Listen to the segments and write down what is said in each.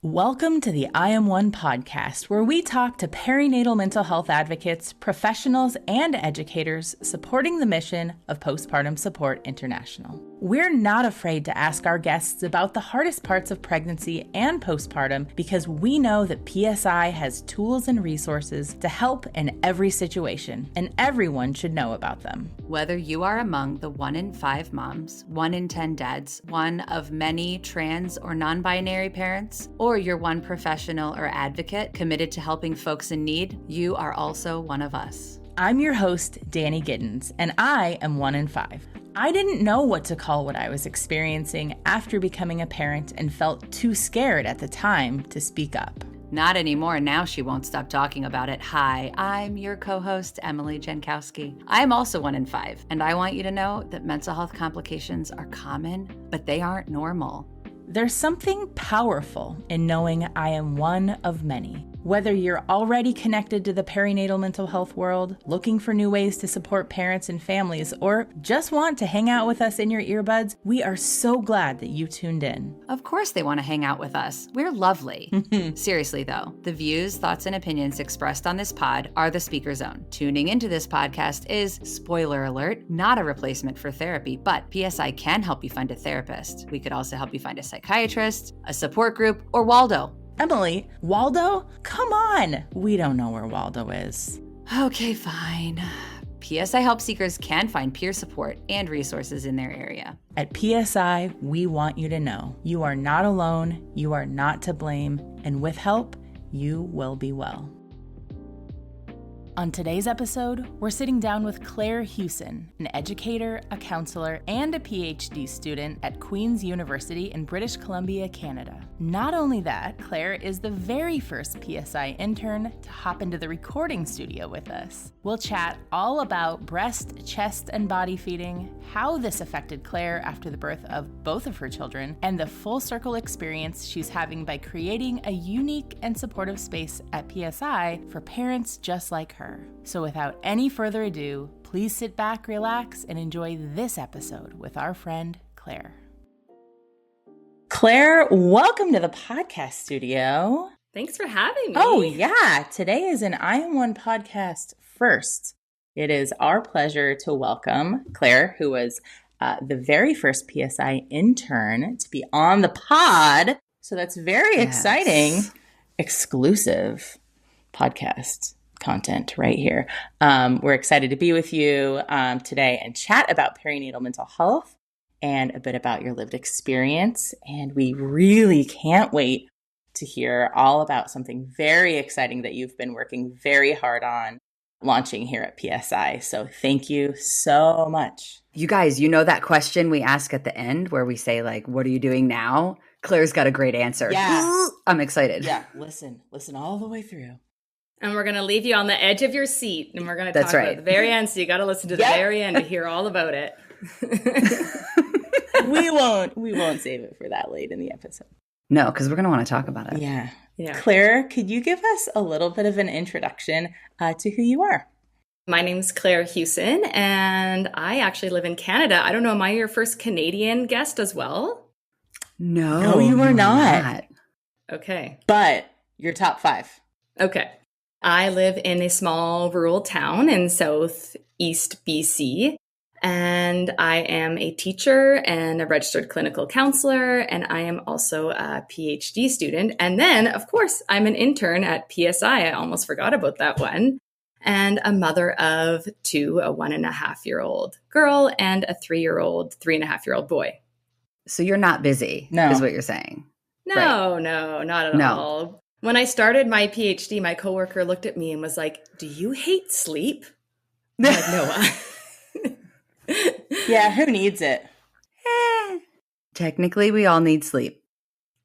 Welcome to the I Am One podcast, where we talk to perinatal mental health advocates, professionals, and educators supporting the mission of Postpartum Support International. We're not afraid to ask our guests about the hardest parts of pregnancy and postpartum because we know that PSI has tools and resources to help in every situation, and everyone should know about them. Whether you are among the 1 in 5 moms, 1 in 10 dads, one of many trans or non-binary parents, or you're one professional or advocate committed to helping folks in need, you are also one of us. I'm your host, Danny Giddens, and I am 1 in 5. I didn't know what to call what I was experiencing after becoming a parent and felt too scared at the time to speak up. Not anymore. Now she won't stop talking about it. Hi, I'm your co-host, Emily Jankowski. I'm also 1 in 5, and I want you to know that mental health complications are common, but they aren't normal. There's something powerful in knowing I am one of many. Whether you're already connected to the perinatal mental health world, looking for new ways to support parents and families, or just want to hang out with us in your earbuds, we are so glad that you tuned in. Of course they want to hang out with us. We're lovely. Seriously though, the views, thoughts, and opinions expressed on this pod are the speaker's own. Tuning into this podcast is, spoiler alert, not a replacement for therapy, but PSI can help you find a therapist. We could also help you find a psychiatrist, a support group, or Waldo. Emily, Waldo? Come on! We don't know where Waldo is. Okay, fine. PSI help seekers can find peer support and resources in their area. At PSI, we want you to know you are not alone, you are not to blame, and with help, you will be well. On today's episode, we're sitting down with Claire Hewson, an educator, a counselor, and a PhD student at Queen's University in British Columbia, Canada. Not only that, Claire is the very first PSI intern to hop into the recording studio with us. We'll chat all about breast, chest, and body feeding, how this affected Claire after the birth of both of her children, and the full circle experience she's having by creating a unique and supportive space at PSI for parents just like her. So without any further ado, please sit back, relax, and enjoy this episode with our friend, Claire. Claire, welcome to the podcast studio. Thanks for having me. Oh, yeah. Today is an I Am One podcast first. It is our pleasure to welcome Claire, who was the very first PSI intern to be on the pod. So that's very exciting. Exclusive podcast content right here. We're excited to be with you today and chat about perinatal mental health and a bit about your lived experience. And we really can't wait to hear all about something very exciting that you've been working very hard on launching here at PSI. So thank you so much. You guys, you know that question we ask at the end where we say, like, what are you doing now? Claire's got a great answer. Yeah. I'm excited. Yeah. Listen all the way through. And we're going to leave you on the edge of your seat. And we're going to talk about the very end. So you got to listen to the very end to hear all about it. We won't save it for that late in the episode. No, because we're going to want to talk about it. Yeah. Claire, could you give us a little bit of an introduction to who you are? My name's Claire Hewson, and I actually live in Canada. I don't know, am I your first Canadian guest as well? No, you are not. Okay. But you're top 5. Okay. I live in a small rural town in southeast BC, and I am a teacher and a registered clinical counselor, and I am also a PhD student. And then, of course, I'm an intern at PSI. I almost forgot about that one. And a mother of 2, a 1.5-year-old girl and a 3.5-year-old boy. So you're not busy, is what you're saying. No, not at all. When I started my PhD, my coworker looked at me and was like, "Do you hate sleep?" I'm like, no. Yeah, who needs it? Technically, we all need sleep.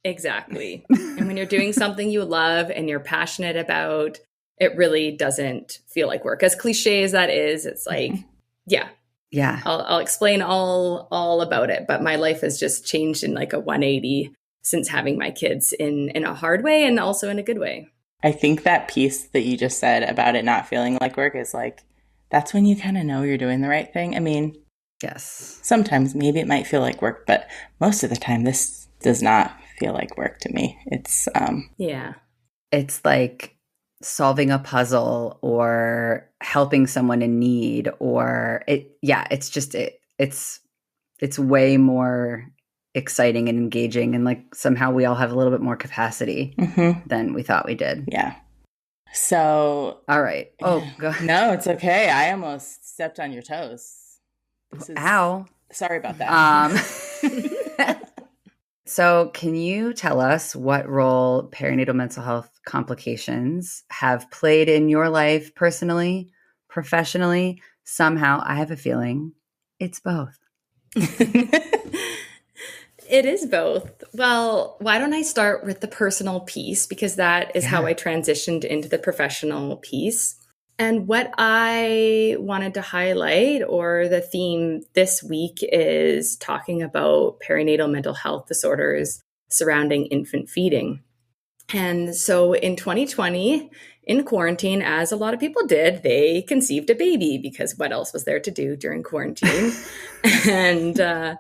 Exactly. And when you're doing something you love and you're passionate about, it really doesn't feel like work. As cliche as that is, it's like, yeah. I'll explain all about it. But my life has just changed in like a 180 since having my kids in a hard way and also in a good way. I think that piece that you just said about it not feeling like work is like, that's when you kind of know you're doing the right thing. I mean, yes, sometimes maybe it might feel like work, but most of the time this does not feel like work to me. It's Yeah. It's like solving a puzzle or helping someone in need, or it's way more exciting and engaging, and like somehow we all have a little bit more capacity than we thought we did. Yeah. So all right. Oh, go ahead. No, it's okay. I almost stepped on your toes. Ow. Sorry about that. So can you tell us what role perinatal mental health complications have played in your life personally, professionally? Somehow I have a feeling it's both. It is both. Well, why don't I start with the personal piece, because that is how I transitioned into the professional piece. And what I wanted to highlight, or the theme this week, is talking about perinatal mental health disorders surrounding infant feeding. And so in 2020, in quarantine, as a lot of people did, they conceived a baby, because what else was there to do during quarantine? And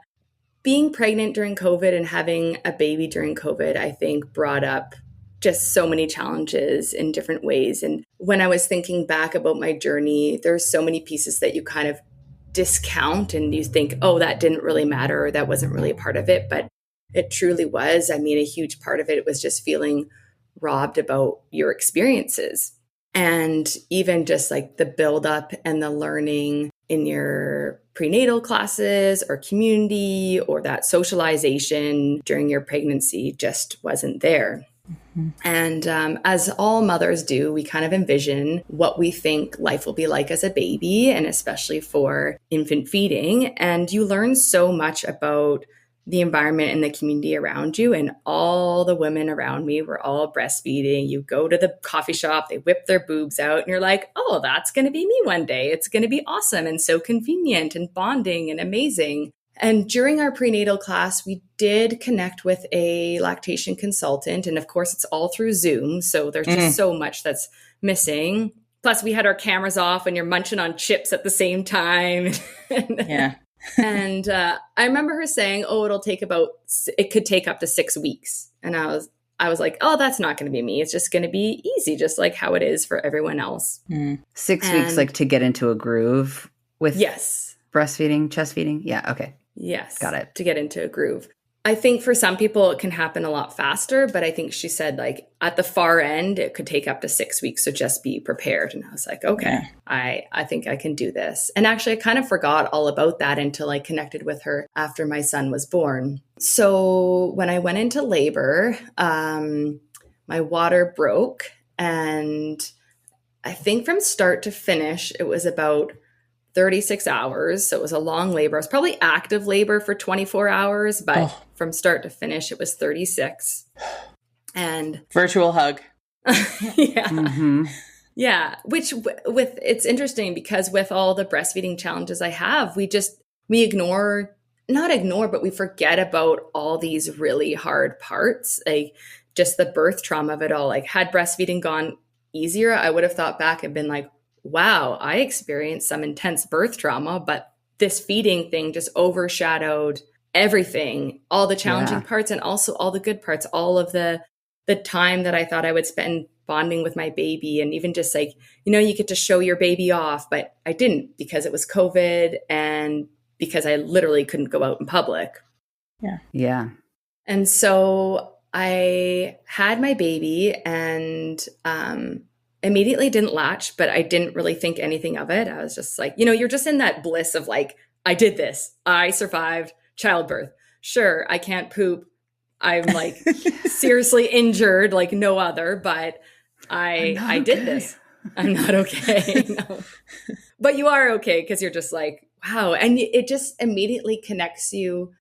being pregnant during COVID and having a baby during COVID, I think, brought up just so many challenges in different ways. And when I was thinking back about my journey, there's so many pieces that you kind of discount and you think, oh, that didn't really matter, or that wasn't really a part of it. But it truly was. I mean, a huge part of it was just feeling robbed about your experiences. And even just like the buildup and the learning in your prenatal classes or community, or that socialization during your pregnancy just wasn't there. And as all mothers do, we kind of envision what we think life will be like as a baby, and especially for infant feeding. And you learn so much about the environment and the community around you. And all the women around me were all breastfeeding. You go to the coffee shop, they whip their boobs out, and you're like, oh, that's going to be me one day. It's going to be awesome and so convenient and bonding and amazing. And during our prenatal class, we did connect with a lactation consultant. And of course, it's all through Zoom. So there's just so much that's missing. Plus, we had our cameras off and you're munching on chips at the same time. Yeah. And I remember her saying, oh, it could take up to 6 weeks. And I was like, oh, that's not going to be me. It's just going to be easy, just like how it is for everyone else. 6 weeks, like to get into a groove with breastfeeding, chest feeding. Yeah. Okay. Yes. Got it. To get into a groove. I think for some people it can happen a lot faster, but I think she said like at the far end, it could take up to 6 weeks. So just be prepared. And I was like, okay, I think I can do this. And actually I kind of forgot all about that until I connected with her after my son was born. So when I went into labor, my water broke, and I think from start to finish, it was about 36 hours. So it was a long labor. I was probably active labor for 24 hours, but from start to finish, it was 36. And virtual hug. Yeah. Yeah. Which it's interesting because with all the breastfeeding challenges I have, we not ignore, but we forget about all these really hard parts, like just the birth trauma of it all. Like had breastfeeding gone easier, I would have thought back and been like, wow, I experienced some intense birth trauma, but this feeding thing just overshadowed everything, all the challenging parts and also all the good parts, all of the time that I thought I would spend bonding with my baby. And even just like, you get to show your baby off, but I didn't because it was COVID and because I literally couldn't go out in public. Yeah. Yeah. And so I had my baby and, immediately didn't latch, but I didn't really think anything of it. I was just like, you're just in that bliss of like, I did this. I survived childbirth. Sure, I can't poop. I'm like seriously injured like no other, but I did this. I'm not okay. No. But you are okay because you're just like, wow. And it just immediately connects you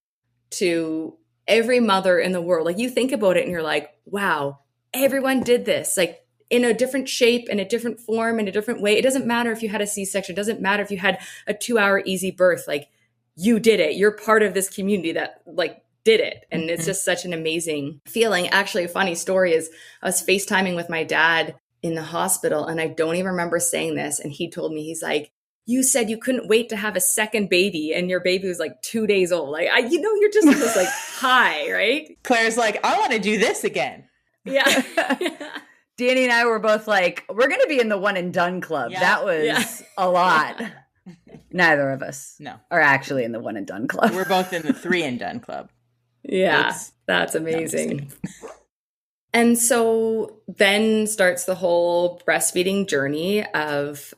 to every mother in the world. Like you think about it and you're like, wow, everyone did this. Like in a different shape, in a different form, in a different way. It doesn't matter if you had a C-section. It doesn't matter if you had a 2-hour easy birth. Like you did it. You're part of this community that like did it. And it's just such an amazing feeling. Actually, a funny story is I was FaceTiming with my dad in the hospital and I don't even remember saying this. And he told me, he's like, you said you couldn't wait to have a second baby and your baby was like 2 days old. Like, you're just in this like high, right? Claire's like, I want to do this again. Yeah. Danny and I were both like, we're going to be in the one and done club. Yeah. That was a lot. Neither of us are actually in the one and done club. We're both in the 3 and done club. Yeah. Oops. That's amazing. And so then starts the whole breastfeeding journey of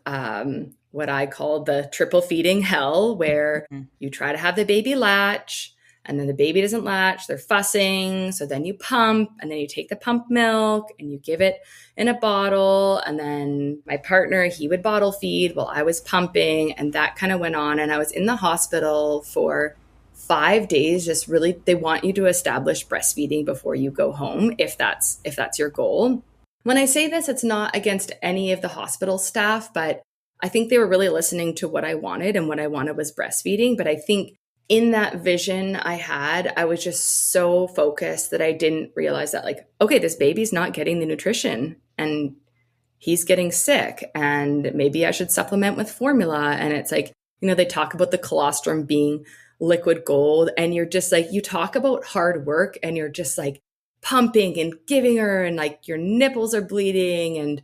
what I call the triple feeding hell, where you try to have the baby latch and then the baby doesn't latch, they're fussing. So then you pump and then you take the pump milk and you give it in a bottle. And then my partner, he would bottle feed while I was pumping, and that kind of went on. And I was in the hospital for 5 days. Just really, they want you to establish breastfeeding before you go home, if that's your goal. When I say this, it's not against any of the hospital staff, but I think they were really listening to what I wanted, and what I wanted was breastfeeding. But I think in that vision I had, I was just so focused that I didn't realize that, like, okay, this baby's not getting the nutrition and he's getting sick, and maybe I should supplement with formula. And it's like, they talk about the colostrum being liquid gold, and you're just like, you talk about hard work and you're just like pumping and giving her, and like your nipples are bleeding and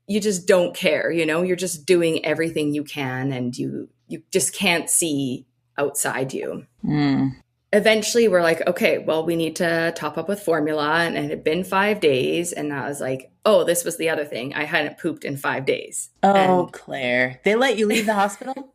you just don't care, you're just doing everything you can, and you just can't see outside you. Eventually we're like, okay, well, we need to top up with formula. And it had been 5 days. And I was like, oh, this was the other thing. I hadn't pooped in 5 days. Oh, Claire, they let you leave the hospital?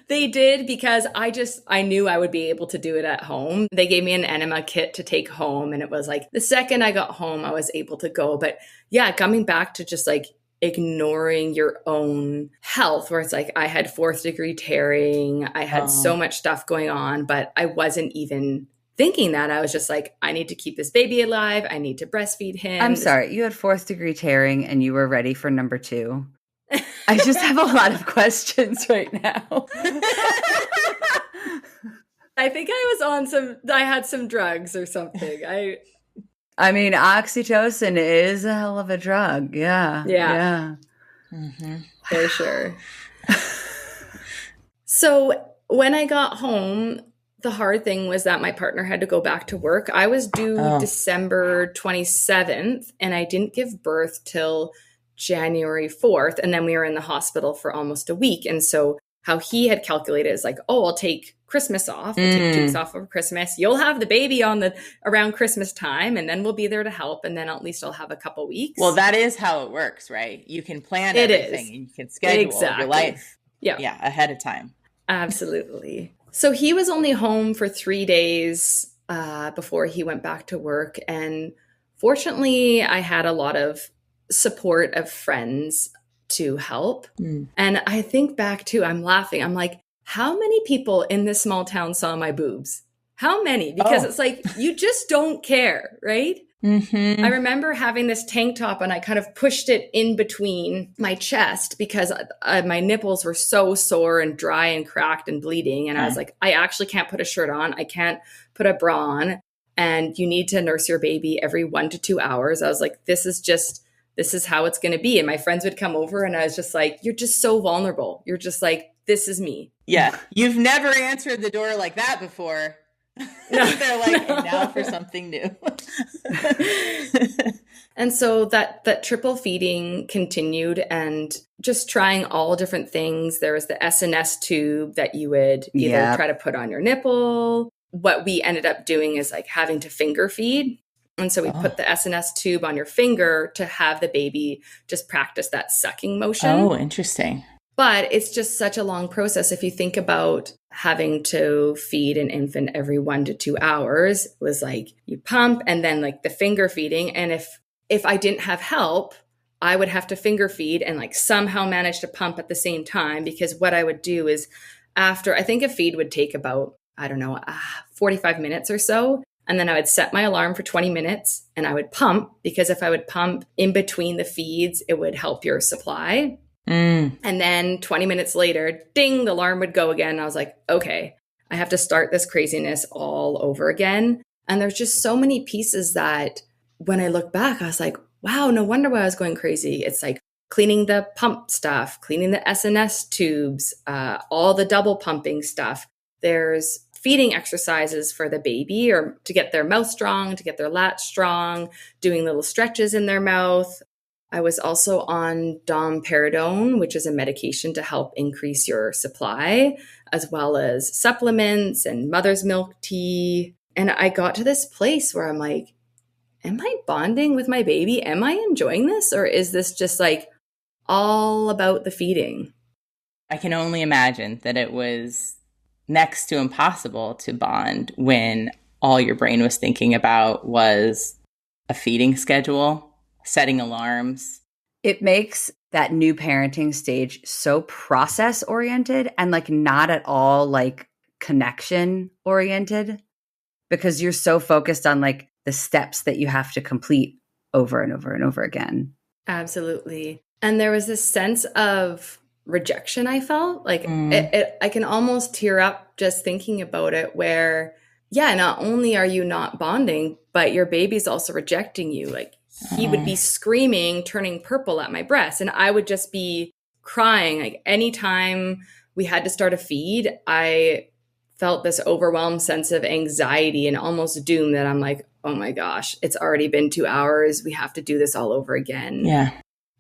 They did, because I knew I would be able to do it at home. They gave me an enema kit to take home. And it was like the second I got home, I was able to go. But yeah, coming back to just like ignoring your own health, where it's like I had 4th degree tearing. I had so much stuff going on, but I wasn't even thinking that. I was just like, I need to keep this baby alive. I need to breastfeed him. I'm sorry. You had 4th degree tearing and you were ready for number 2. I just have a lot of questions right now. I think I had some drugs or something. I mean, oxytocin is a hell of a drug. Yeah. Yeah. Mm-hmm. For sure. So when I got home, the hard thing was that my partner had to go back to work. I was due December 27th, and I didn't give birth till January 4th. And then we were in the hospital for almost a week. And so how he had calculated is like, oh, I'll take Christmas off. I'll take 2 weeks off over Christmas. You'll have the baby around Christmas time, and then we'll be there to help. And then at least I'll have a couple weeks. Well, that is how it works, right? You can plan everything and you can schedule your life ahead of time. Absolutely. So he was only home for 3 days before he went back to work. And fortunately, I had a lot of support of friends to help. And I think back to, I'm laughing. I'm like, how many people in this small town saw my boobs? How many? Because it's like, you just don't care, right? Mm-hmm. I remember having this tank top and I kind of pushed it in between my chest because my nipples were so sore and dry and cracked and bleeding. And I was like, I actually can't put a shirt on. I can't put a bra on. And you need to nurse your baby every 1 to 2 hours. I was like, this is how it's going to be. And my friends would come over and I was just like, you're just so vulnerable. You're just like, this is me. Yeah. You've never answered the door like that before. No, they're like, no. Now for something new. And so that triple feeding continued, and just trying all different things. There was the SNS tube that you would either try to put on your nipple. What we ended up doing is like having to finger feed. And so we put the SNS tube on your finger to have the baby just practice that sucking motion. Oh, interesting. But it's just such a long process. If you think about having to feed an infant every 1 to 2 hours, it was like you pump and then like the finger feeding. And if I didn't have help, I would have to finger feed and like somehow manage to pump at the same time. Because what I would do is after, I think a feed would take about, 45 minutes or so. And then I would set my alarm for 20 minutes and I would pump, because if I would pump in between the feeds, it would help your supply. And then 20 minutes later, ding, the alarm would go again. I was like, okay, I have to start this craziness all over again. And there's just so many pieces that when I look back, I was like, wow, no wonder why I was going crazy. It's like cleaning the pump stuff, cleaning the SNS tubes, all the double pumping stuff. There's feeding exercises for the baby or to get their mouth strong, to get their latch strong, doing little stretches in their mouth. I was also on domperidone, which is a medication to help increase your supply, as well as supplements and mother's milk tea. And I got to this place where I'm like, am I bonding with my baby? Am I enjoying this? Or is this just like all about the feeding? I can only imagine that it was next to impossible to bond when all your brain was thinking about was a feeding schedule, setting alarms. It makes that new parenting stage so process oriented and like not at all like connection oriented, because you're so focused on like the steps that you have to complete over and over and over again. Absolutely. And there was this sense of rejection I felt like I can almost tear up just thinking about it, where not only are you not bonding, but your baby's also rejecting you. Like he would be screaming, turning purple at my breast, and I would just be crying. Like anytime we had to start a feed, I felt this overwhelmed sense of anxiety and almost doom that I'm like, oh my gosh, it's already been 2 hours. We have to do this all over again. Yeah.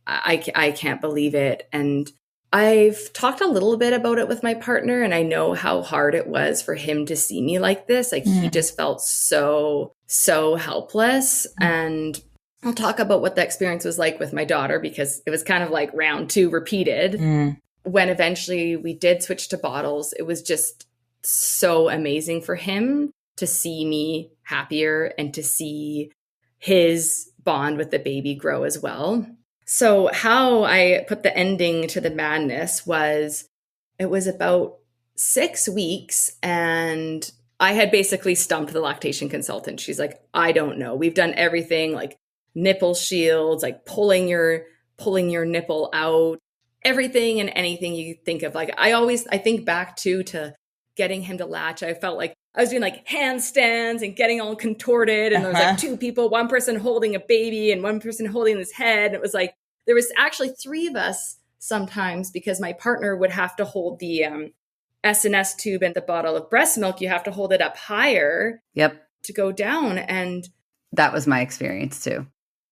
I can't believe it. And I've talked a little bit about it with my partner, and I know how hard it was for him to see me like this. Like he just felt so helpless. And I'll talk about what the experience was like with my daughter, because it was kind of like round 2 repeated. When eventually we did switch to bottles, it was just so amazing for him to see me happier and to see his bond with the baby grow as well. So how I put the ending to the madness was, it was about 6 weeks, and I had basically stumped the lactation consultant. She's like, I don't know. We've done everything, like nipple shields, like pulling your nipple out, everything and anything you think of. Like I think back to getting him to latch. I felt like I was doing like handstands and getting all contorted. And there was like 2 people, one person holding a baby and one person holding his head. And it was like, there was actually 3 of us sometimes, because my partner would have to hold the SNS tube and the bottle of breast milk. You have to hold it up higher. Yep. To go down. And that was my experience too.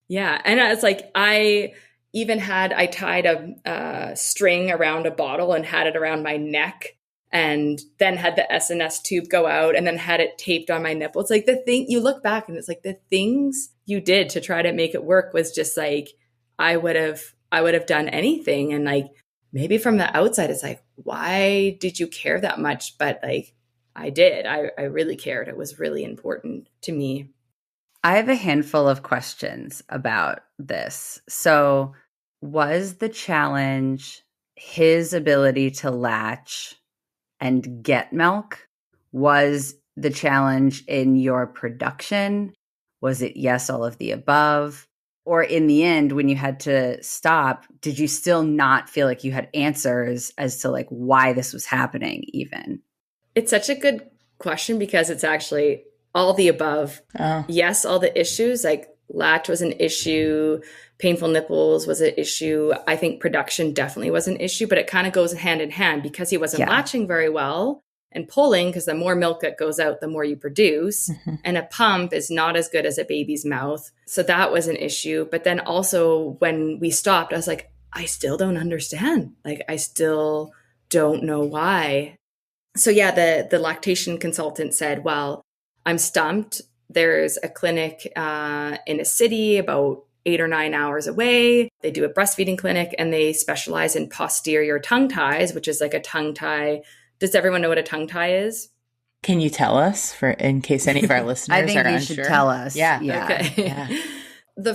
Yeah. And it's like, I tied a string around a bottle and had it around my neck, and then had the SNS tube go out and then had it taped on my nipple. It's like the thing, you look back and it's like the things you did to try to make it work was just like, I would have done anything. And like, maybe from the outside, it's like, why did you care that much? But like, I did. I really cared. It was really important to me. I have a handful of questions about this. So was the challenge his ability to latch and get milk? Was the challenge in your production? Was it yes, all of the above? Or in the end, when you had to stop, did you still not feel like you had answers as to like why this was happening even? It's such a good question, because it's actually all the above. Oh. Yes, all the issues, like latch was an issue, painful nipples was an issue. I think production definitely was an issue, but it kind of goes hand in hand, because he wasn't latching very well and pulling, because the more milk that goes out, the more you produce. And a pump is not as good as a baby's mouth. So that was an issue. But then also when we stopped, I was like, I still don't understand. Like, I still don't know why. So the lactation consultant said, well, I'm stumped. There's a clinic in a city about 8 or 9 hours away. They do a breastfeeding clinic, and they specialize in posterior tongue ties, which is like a tongue tie. Does everyone know what a tongue tie is? Can you tell us, in case any of our listeners I think are you unsure? should tell us. Yeah. Okay. Yeah. The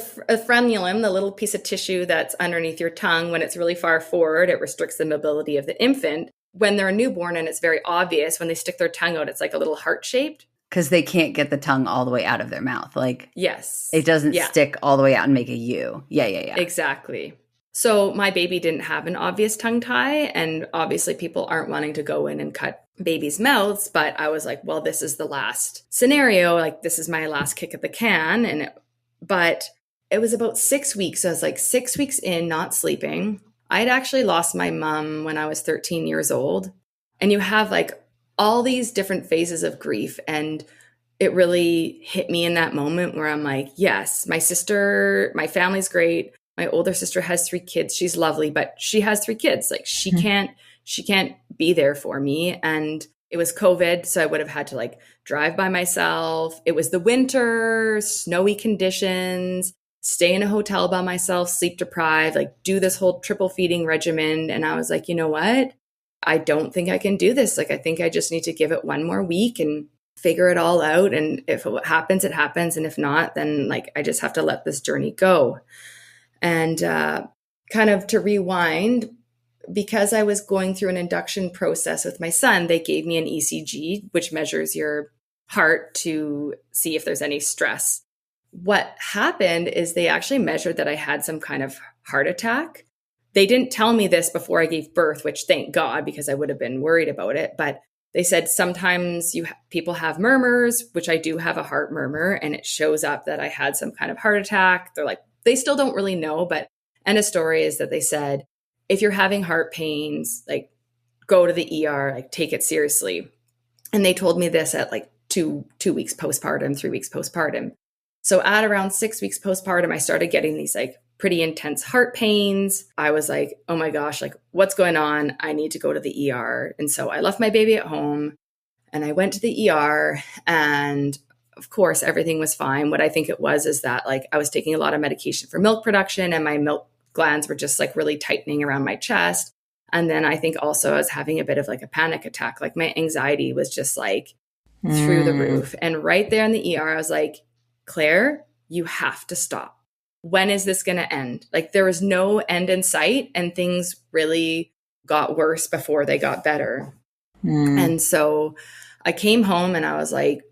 frenulum, the little piece of tissue that's underneath your tongue, when it's really far forward, it restricts the mobility of the infant. When they're a newborn, and it's very obvious, when they stick their tongue out, it's like a little heart-shaped. Because they can't get the tongue all the way out of their mouth. Like, yes. It doesn't stick all the way out and make a U. Yeah. Exactly. So my baby didn't have an obvious tongue tie. And obviously people aren't wanting to go in and cut babies' mouths. But I was like, well, this is the last scenario. Like, this is my last kick at the can. But it was about 6 weeks. So I was like 6 weeks in, not sleeping. I'd actually lost my mom when I was 13 years old. And you have like all these different phases of grief. And it really hit me in that moment where I'm like, yes, my sister, my family's great. My older sister has 3 kids. She's lovely, but she has 3 kids. Like she can't be there for me. And it was COVID. So I would have had to like drive by myself. It was the winter, snowy conditions, stay in a hotel by myself, sleep deprived, like do this whole triple feeding regimen. And I was like, you know what? I don't think I can do this. Like, I think I just need to give it one more week and figure it all out. And if it happens, it happens. And if not, then like, I just have to let this journey go. And kind of to rewind, because I was going through an induction process with my son, they gave me an ECG, which measures your heart to see if there's any stress. What happened is they actually measured that I had some kind of heart attack. They didn't tell me this before I gave birth, which thank God, because I would have been worried about it. But they said sometimes people have murmurs, which I do have a heart murmur, and it shows up that I had some kind of heart attack. They're like, they still don't really know, but end of story is that they said, if you're having heart pains, like go to the ER, like take it seriously. And they told me this at like two weeks postpartum, 3 weeks postpartum. So at around 6 weeks postpartum, I started getting these like pretty intense heart pains. I was like, oh my gosh, like what's going on? I need to go to the ER. And so I left my baby at home and I went to the ER, and of course, everything was fine. What I think it was is that like I was taking a lot of medication for milk production, and my milk glands were just like really tightening around my chest. And then I think also I was having a bit of like a panic attack. Like my anxiety was just like through the roof. And right there in the ER, I was like, Claire, you have to stop. When is this going to end? Like there was no end in sight, and things really got worse before they got better. And so I came home and I was like,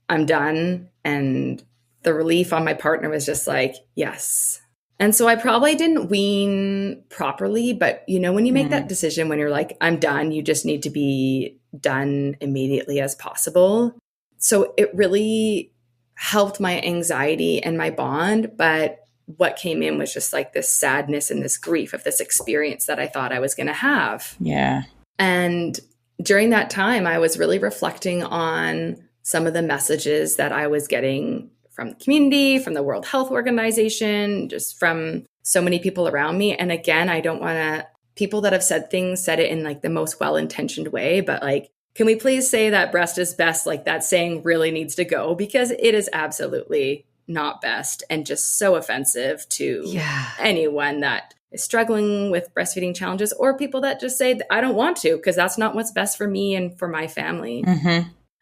I'm done. And the relief on my partner was just like, yes. And so I probably didn't wean properly, but you know, when you make that decision, when you're like, I'm done, you just need to be done immediately as possible. So it really helped my anxiety and my bond. But what came in was just like this sadness and this grief of this experience that I thought I was going to have. Yeah. And during that time, I was really reflecting on some of the messages that I was getting from the community, from the World Health Organization, just from so many people around me. And again, I don't want to, people that have said things said it in like the most well-intentioned way, but like, can we please say that breast is best? Like that saying really needs to go, because it is absolutely not best and just so offensive to anyone that is struggling with breastfeeding challenges, or people that just say, I don't want to, because that's not what's best for me and for my family.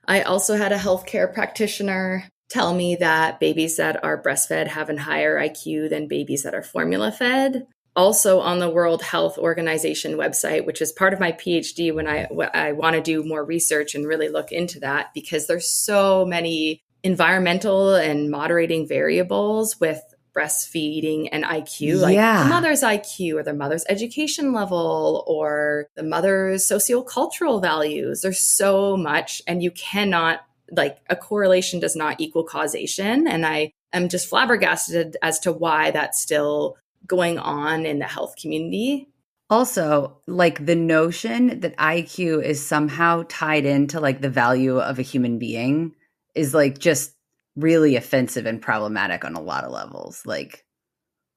I also had a healthcare practitioner tell me that babies that are breastfed have a higher IQ than babies that are formula fed. Also on the World Health Organization website, which is part of my PhD when I want to do more research and really look into that, because there's so many environmental and moderating variables with breastfeeding and IQ, like the mother's IQ or the mother's education level or the mother's sociocultural values. There's so much, and you cannot, like, a correlation does not equal causation. And I am just flabbergasted as to why that's still going on in the health community. Also, like the notion that IQ is somehow tied into like the value of a human being is like just really offensive and problematic on a lot of levels. Like,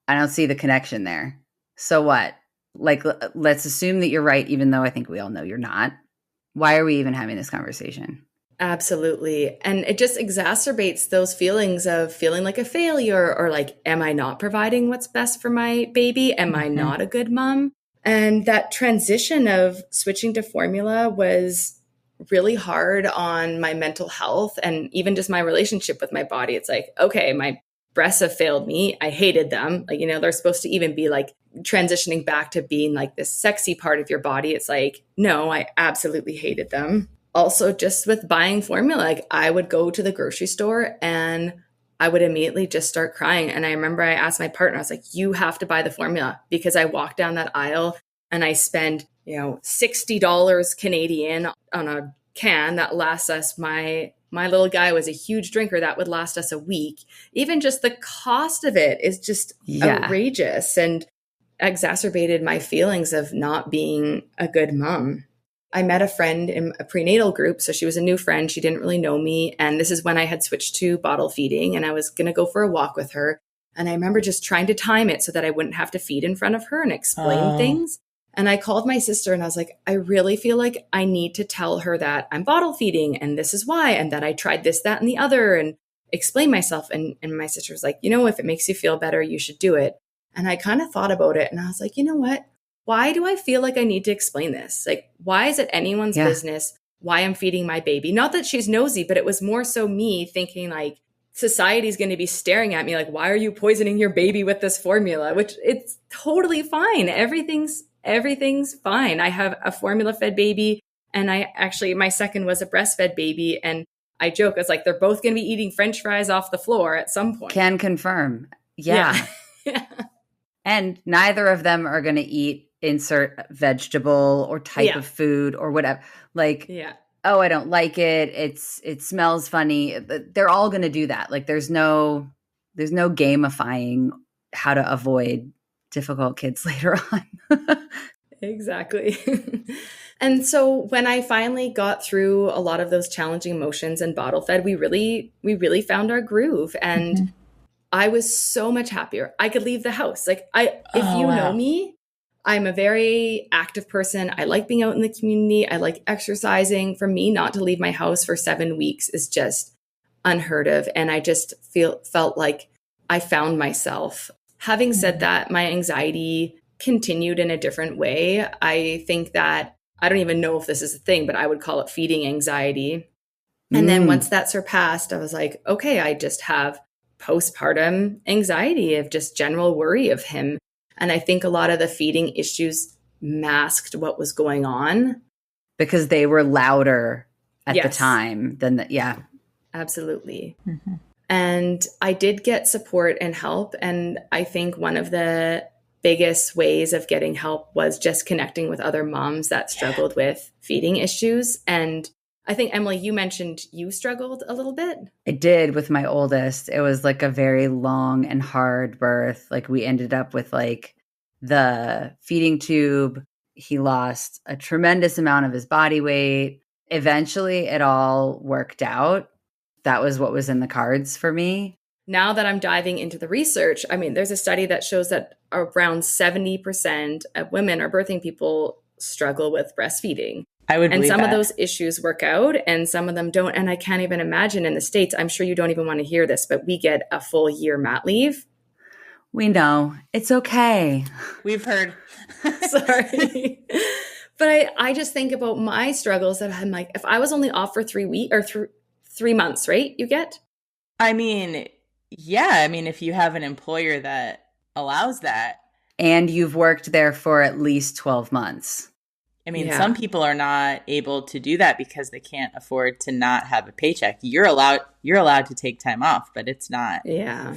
I don't see the connection there. So what? Like, let's assume that you're right, even though I think we all know you're not. Why are we even having this conversation? Absolutely. And it just exacerbates those feelings of feeling like a failure, or like, am I not providing what's best for my baby? Am I not a good mom? And that transition of switching to formula was really hard on my mental health and even just my relationship with my body. It's like, okay, my breasts have failed me. I hated them. Like, you know, they're supposed to even be like transitioning back to being like this sexy part of your body. It's like, no, I absolutely hated them. Also, just with buying formula, like I would go to the grocery store and I would immediately just start crying. And I remember I asked my partner, I was like, you have to buy the formula, because I walked down that aisle and I spend, $60 Canadian on a can that lasts us my my little guy was a huge drinker, that would last us a week. Even just the cost of it is just outrageous and exacerbated my feelings of not being a good mom. I met a friend in a prenatal group. So she was a new friend. She didn't really know me. And this is when I had switched to bottle feeding, and I was going to go for a walk with her. And I remember just trying to time it so that I wouldn't have to feed in front of her and explain things. And I called my sister and I was like, I really feel like I need to tell her that I'm bottle feeding and this is why, and that I tried this, that, and the other, and explain myself. And my sister was like, if it makes you feel better, you should do it. And I kind of thought about it and I was like, you know what? Why do I feel like I need to explain this? Like, why is it anyone's business why I'm feeding my baby? Not that she's nosy, but it was more so me thinking like, society's going to be staring at me like, why are you poisoning your baby with this formula? Which it's totally fine. Everything's fine. I have a formula fed baby, and my second was a breastfed baby. And I joke, it's like, they're both going to be eating French fries off the floor at some point. Can confirm. Yeah. And neither of them are going to eat insert vegetable or type of food or whatever. Like, oh, I don't like it. It smells funny. They're all going to do that. Like there's no gamifying how to avoid difficult kids later on. Exactly. And so when I finally got through a lot of those challenging emotions and bottle fed, we really found our groove. And I was so much happier. I could leave the house. Like know me, I'm a very active person. I like being out in the community. I like exercising. For me, not to leave my house for 7 weeks is just unheard of. And I just felt like I found myself. Having said that, my anxiety continued in a different way. I think that, I don't even know if this is a thing, but I would call it feeding anxiety. And then once that surpassed, I was like, okay, I just have postpartum anxiety of just general worry of him. And I think a lot of the feeding issues masked what was going on. Because they were louder at the time than Absolutely. And I did get support and help. And I think one of the biggest ways of getting help was just connecting with other moms that struggled with feeding issues. And I think, Emily, you mentioned you struggled a little bit. I did with my oldest. It was like a very long and hard birth. Like we ended up with like the feeding tube. He lost a tremendous amount of his body weight. Eventually it all worked out. That was what was in the cards for me. Now that I'm diving into the research, I mean, there's a study that shows that around 70% of women or birthing people struggle with breastfeeding. I would believe and some that. of those issues work out and some of them don't. And I can't even imagine in the States, I'm sure you don't even want to hear this, but we get a full year mat leave. We know. It's okay. We've heard. Sorry. But I just think about my struggles that I'm like, if I was only off for 3 weeks or 3 months, right? You get? I mean, yeah. I mean, if you have an employer that allows that. And you've worked there for at least 12 months. I mean, some people are not able to do that because they can't afford to not have a paycheck. You're allowed to take time off, but it's not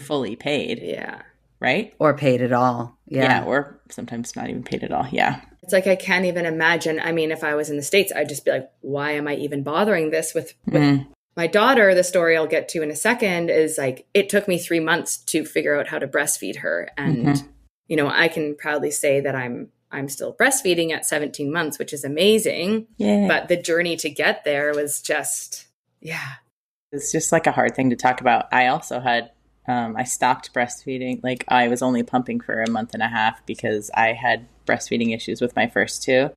fully paid. Yeah. Right? Or paid at all. Yeah. Or sometimes not even paid at all. Yeah. It's like, I can't even imagine. I mean, if I was in the States, I'd just be like, why am I even bothering this with my daughter? The story I'll get to in a second is like, it took me 3 months to figure out how to breastfeed her. And, I can proudly say that I'm still breastfeeding at 17 months, which is amazing. Yeah. But the journey to get there was just, It's just like a hard thing to talk about. I also had, I stopped breastfeeding. Like I was only pumping for a month and a half because I had breastfeeding issues with my first two,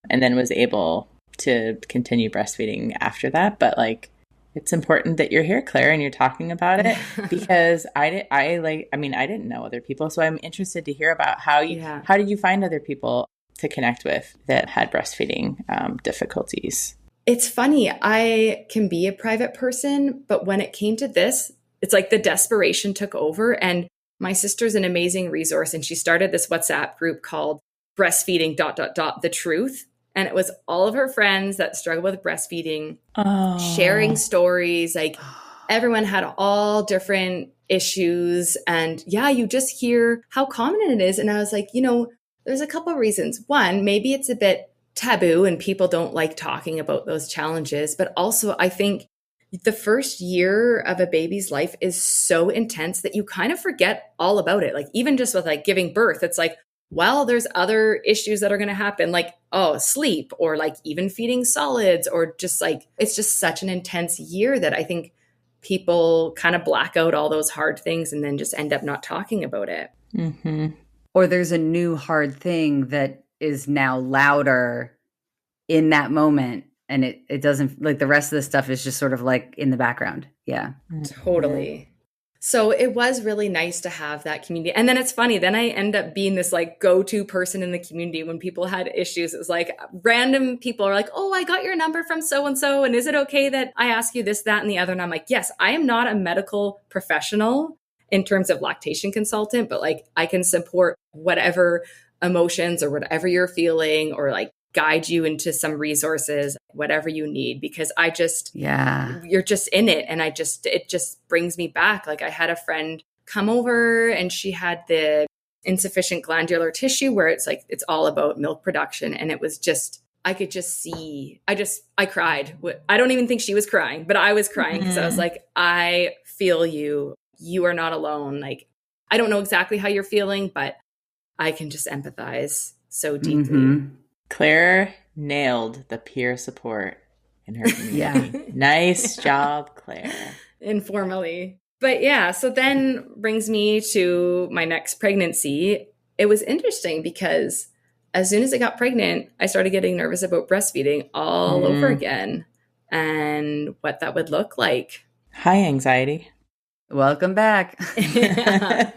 and then was able to continue breastfeeding after that. But like, it's important that you're here, Claire, and you're talking about it because I didn't know other people. So I'm interested to hear about how did you find other people to connect with that had breastfeeding difficulties? It's funny. I can be a private person, but when it came to this, it's like the desperation took over. And my sister's an amazing resource. And she started this WhatsApp group called Breastfeeding ... the Truth. And it was all of her friends that struggle with breastfeeding, sharing stories. Like everyone had all different issues. And you just hear how common it is. And I was like, there's a couple of reasons. One, maybe it's a bit taboo and people don't like talking about those challenges. But also I think the first year of a baby's life is so intense that you kind of forget all about it. Like even just with like giving birth, it's like, well, there's other issues that are going to happen, like, oh, sleep, or like even feeding solids, or just like, it's just such an intense year that I think people kind of black out all those hard things and then just end up not talking about it. Mm-hmm. Or there's a new hard thing that is now louder in that moment. And it doesn't, like, the rest of the stuff is just sort of like in the background. Yeah. Totally. So it was really nice to have that community. And then it's funny, then I end up being this like go-to person in the community when people had issues. It was like random people are like, oh, I got your number from so-and-so. And is it okay that I ask you this, that, and the other? And I'm like, yes, I am not a medical professional in terms of lactation consultant, but like I can support whatever emotions or whatever you're feeling, or like guide you into some resources, whatever you need, because I just, you're just in it. And it just brings me back. Like I had a friend come over and she had the insufficient glandular tissue where it's like, it's all about milk production. And it was just, I could just see, I cried. I don't even think she was crying, but I was crying because I was like, I feel you. You are not alone. Like, I don't know exactly how you're feeling, but I can just empathize so deeply. Mm-hmm. Claire nailed the peer support in her community. Yeah. Nice job, Claire. Informally. But yeah, so then brings me to my next pregnancy. It was interesting because as soon as I got pregnant, I started getting nervous about breastfeeding all over again and what that would look like. High anxiety. Welcome back. Yeah.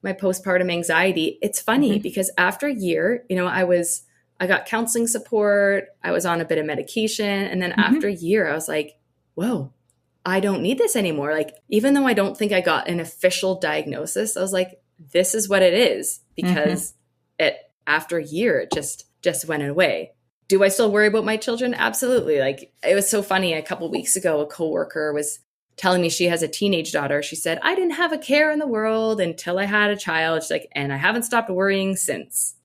My postpartum anxiety. It's funny because after a year, you know, I got counseling support. I was on a bit of medication. And then after a year, I was like, whoa, I don't need this anymore. Like, even though I don't think I got an official diagnosis, I was like, this is what it is, because after a year, it just went away. Do I still worry about my children? Absolutely. Like, it was so funny. A couple of weeks ago, a coworker was telling me she has a teenage daughter. She said, I didn't have a care in the world until I had a child. She's like, and I haven't stopped worrying since.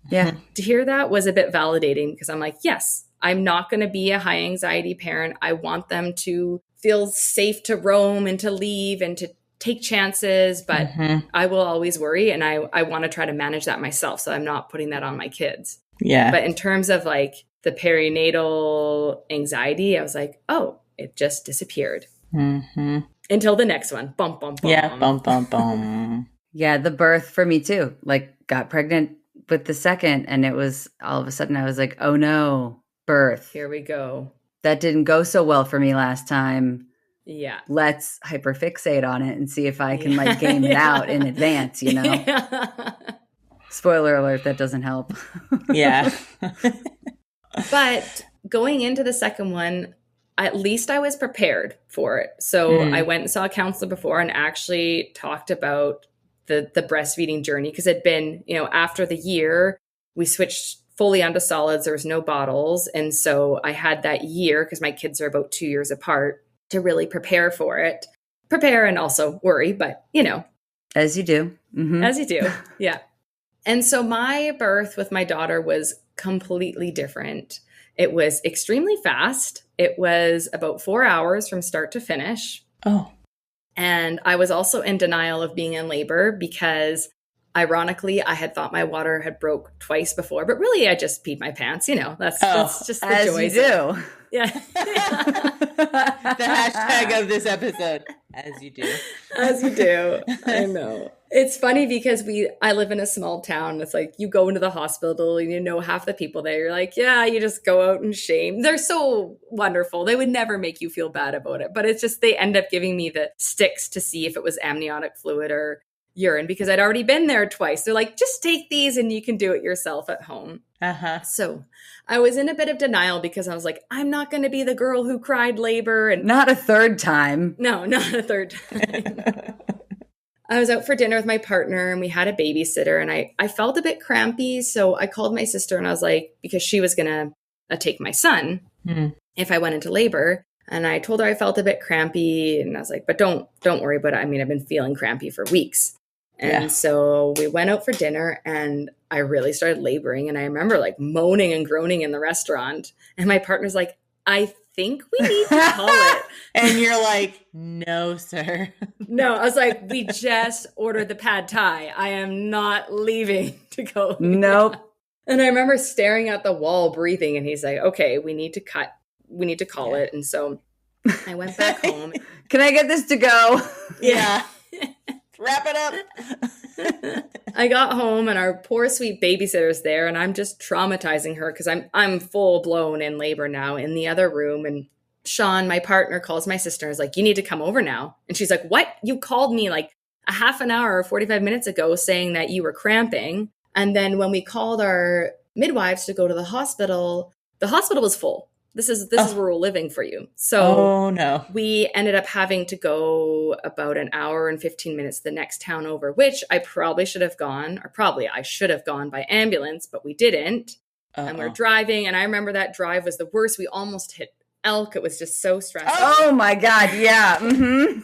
Yeah. To hear that was a bit validating, because I'm like, yes, I'm not going to be a high anxiety parent. I want them to feel safe to roam and to leave and to take chances, but I will always worry. And I want to try to manage that myself. So I'm not putting that on my kids. Yeah. But in terms of like the perinatal anxiety, I was like, oh, it just disappeared. Until the next one. Bum, bum, bum. Yeah. Bum, bum, bum. Yeah. The birth for me too. Like, got pregnant with the second, and it was all of a sudden I was like, oh no, birth. Here we go. That didn't go so well for me last time. Yeah. Let's hyperfixate on it and see if I can like game it out in advance, you know? Yeah. Spoiler alert, that doesn't help. Yeah. But going into the second one, at least I was prepared for it. So I went and saw a counselor before and actually talked about the breastfeeding journey, because it'd been, you know, after the year, we switched fully onto solids. There was no bottles. And so I had that year, because my kids are about 2 years apart, to really prepare for it. Prepare and also worry, but, you know. As you do. As you do. Yeah. And so my birth with my daughter was completely different. It was extremely fast. It was about 4 hours from start to finish. Oh. And I was also in denial of being in labor because, ironically, I had thought my water had broke twice before, but really I just peed my pants. You know, that's just the as joys. You do. Yeah. The hashtag of this episode. As you do. As you do. I know. It's funny because I live in a small town. It's like you go into the hospital and you know half the people there. You're like, yeah, you just go out in shame. They're so wonderful. They would never make you feel bad about it. But it's just they end up giving me the sticks to see if it was amniotic fluid or urine, because I'd already been there twice. They're like, just take these and you can do it yourself at home. So I was in a bit of denial because I was like, I'm not going to be the girl who cried labor. And not a third time. No, not a third time. I was out for dinner with my partner and we had a babysitter, and I felt a bit crampy. So I called my sister and I was like, because she was going to take my son if I went into labor. And I told her I felt a bit crampy, and I was like, but don't worry about it. I mean, I've been feeling crampy for weeks. And so we went out for dinner and I really started laboring. And I remember like moaning and groaning in the restaurant. And my partner's like, I think we need to call it. And you're like, no, sir. No, I was like, we just ordered the pad thai. I am not leaving to go. Nope. And I remember staring at the wall, breathing, and he's like, okay, we need to call it. And so I went back home. Can I get this to go? Yeah. Wrap it up. I got home and our poor sweet babysitter's there, and I'm just traumatizing her because I'm full blown in labor now in the other room. And Sean, my partner, calls my sister and is like, you need to come over now. And she's like, what? You called me like a half an hour or 45 minutes ago saying that you were cramping. And then when we called our midwives to go to the hospital was full. This is rural living for you. So no. We ended up having to go about an hour and 15 minutes to the next town over, which I probably should have gone, or probably I should have gone by ambulance, but we didn't. And we're driving. And I remember that drive was the worst. We almost hit elk. It was just so stressful. Oh my God. Yeah. Mm-hmm.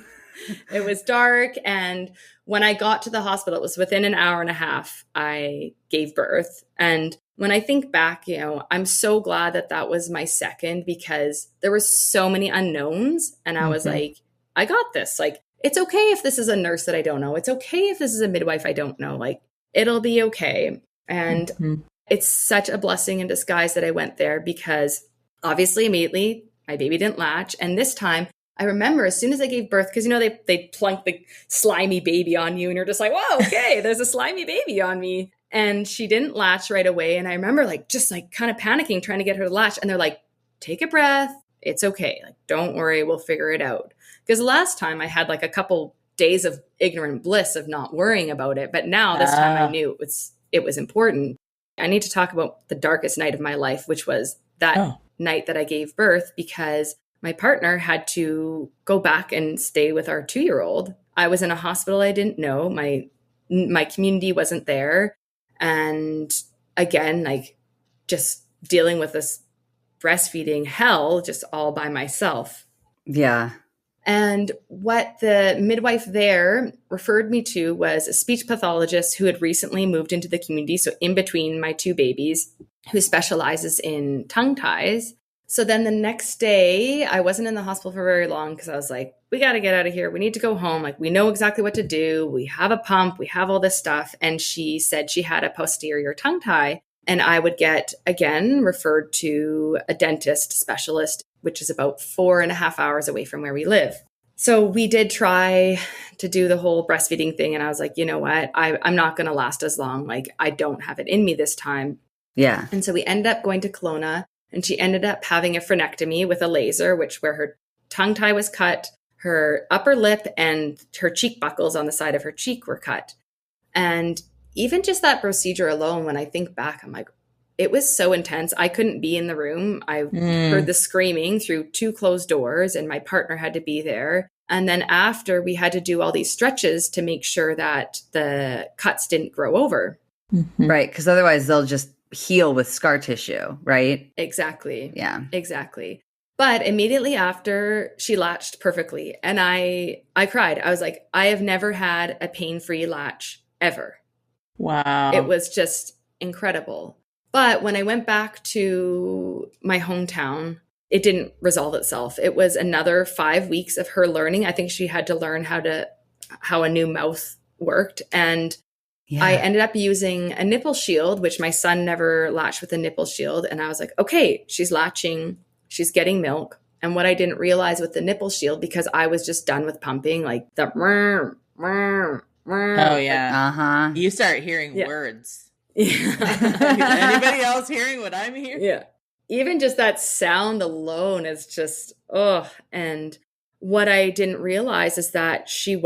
It was dark. And when I got to the hospital, it was within an hour and a half, I gave birth. And when I think back, I'm so glad that was my second, because there were so many unknowns. And I was like, I got this. Like, it's okay if this is a nurse that I don't know. It's okay if this is a midwife I don't know. Like, it'll be okay. And it's such a blessing in disguise that I went there, because obviously immediately my baby didn't latch. And this time I remember as soon as I gave birth, because, they plunk the slimy baby on you and you're just like, whoa, okay, there's a slimy baby on me. And she didn't latch right away. And I remember just kind of panicking, trying to get her to latch. And they're like, take a breath. It's okay. Like, don't worry. We'll figure it out. Because last time I had a couple days of ignorant bliss of not worrying about it. But now this time I knew it was important. I need to talk about the darkest night of my life, which was that night that I gave birth, because my partner had to go back and stay with our 2-year-old. I was in a hospital I didn't know. My community wasn't there. And again, just dealing with this breastfeeding hell just all by myself. Yeah. And what the midwife there referred me to was a speech pathologist who had recently moved into the community, so in between my 2 babies, who specializes in tongue ties. So then the next day, I wasn't in the hospital for very long, because I was like, we got to get out of here. We need to go home. We know exactly what to do. We have a pump. We have all this stuff. And she said she had a posterior tongue tie. And I would get, again, referred to a dentist specialist, which is about 4.5 hours away from where we live. So we did try to do the whole breastfeeding thing. And I was like, you know what? I'm not going to last as long. I don't have it in me this time. Yeah. And so we ended up going to Kelowna. And she ended up having a frenectomy with a laser, where her tongue tie was cut, her upper lip and her cheek buckles on the side of her cheek were cut. And even just that procedure alone, when I think back, I'm like, it was so intense. I couldn't be in the room. I heard the screaming through 2 closed doors, and my partner had to be there. And then after, we had to do all these stretches to make sure that the cuts didn't grow over. Right. Because otherwise they'll just heal with scar tissue, right? Exactly. Yeah. Exactly. But immediately after, she latched perfectly. And I cried. I was like, I have never had a pain-free latch ever. Wow. It was just incredible. But when I went back to my hometown, it didn't resolve itself. It was another 5 weeks of her learning. I think she had to learn how a new mouth worked. And I ended up using a nipple shield, which my son never latched with a nipple shield. And I was like, okay, she's latching, she's getting milk. And what I didn't realize with the nipple shield, because I was just done with pumping, the oh yeah, you start hearing words. Anybody else hearing what I'm hearing? Yeah, even just that sound alone is just and what I didn't realize is that she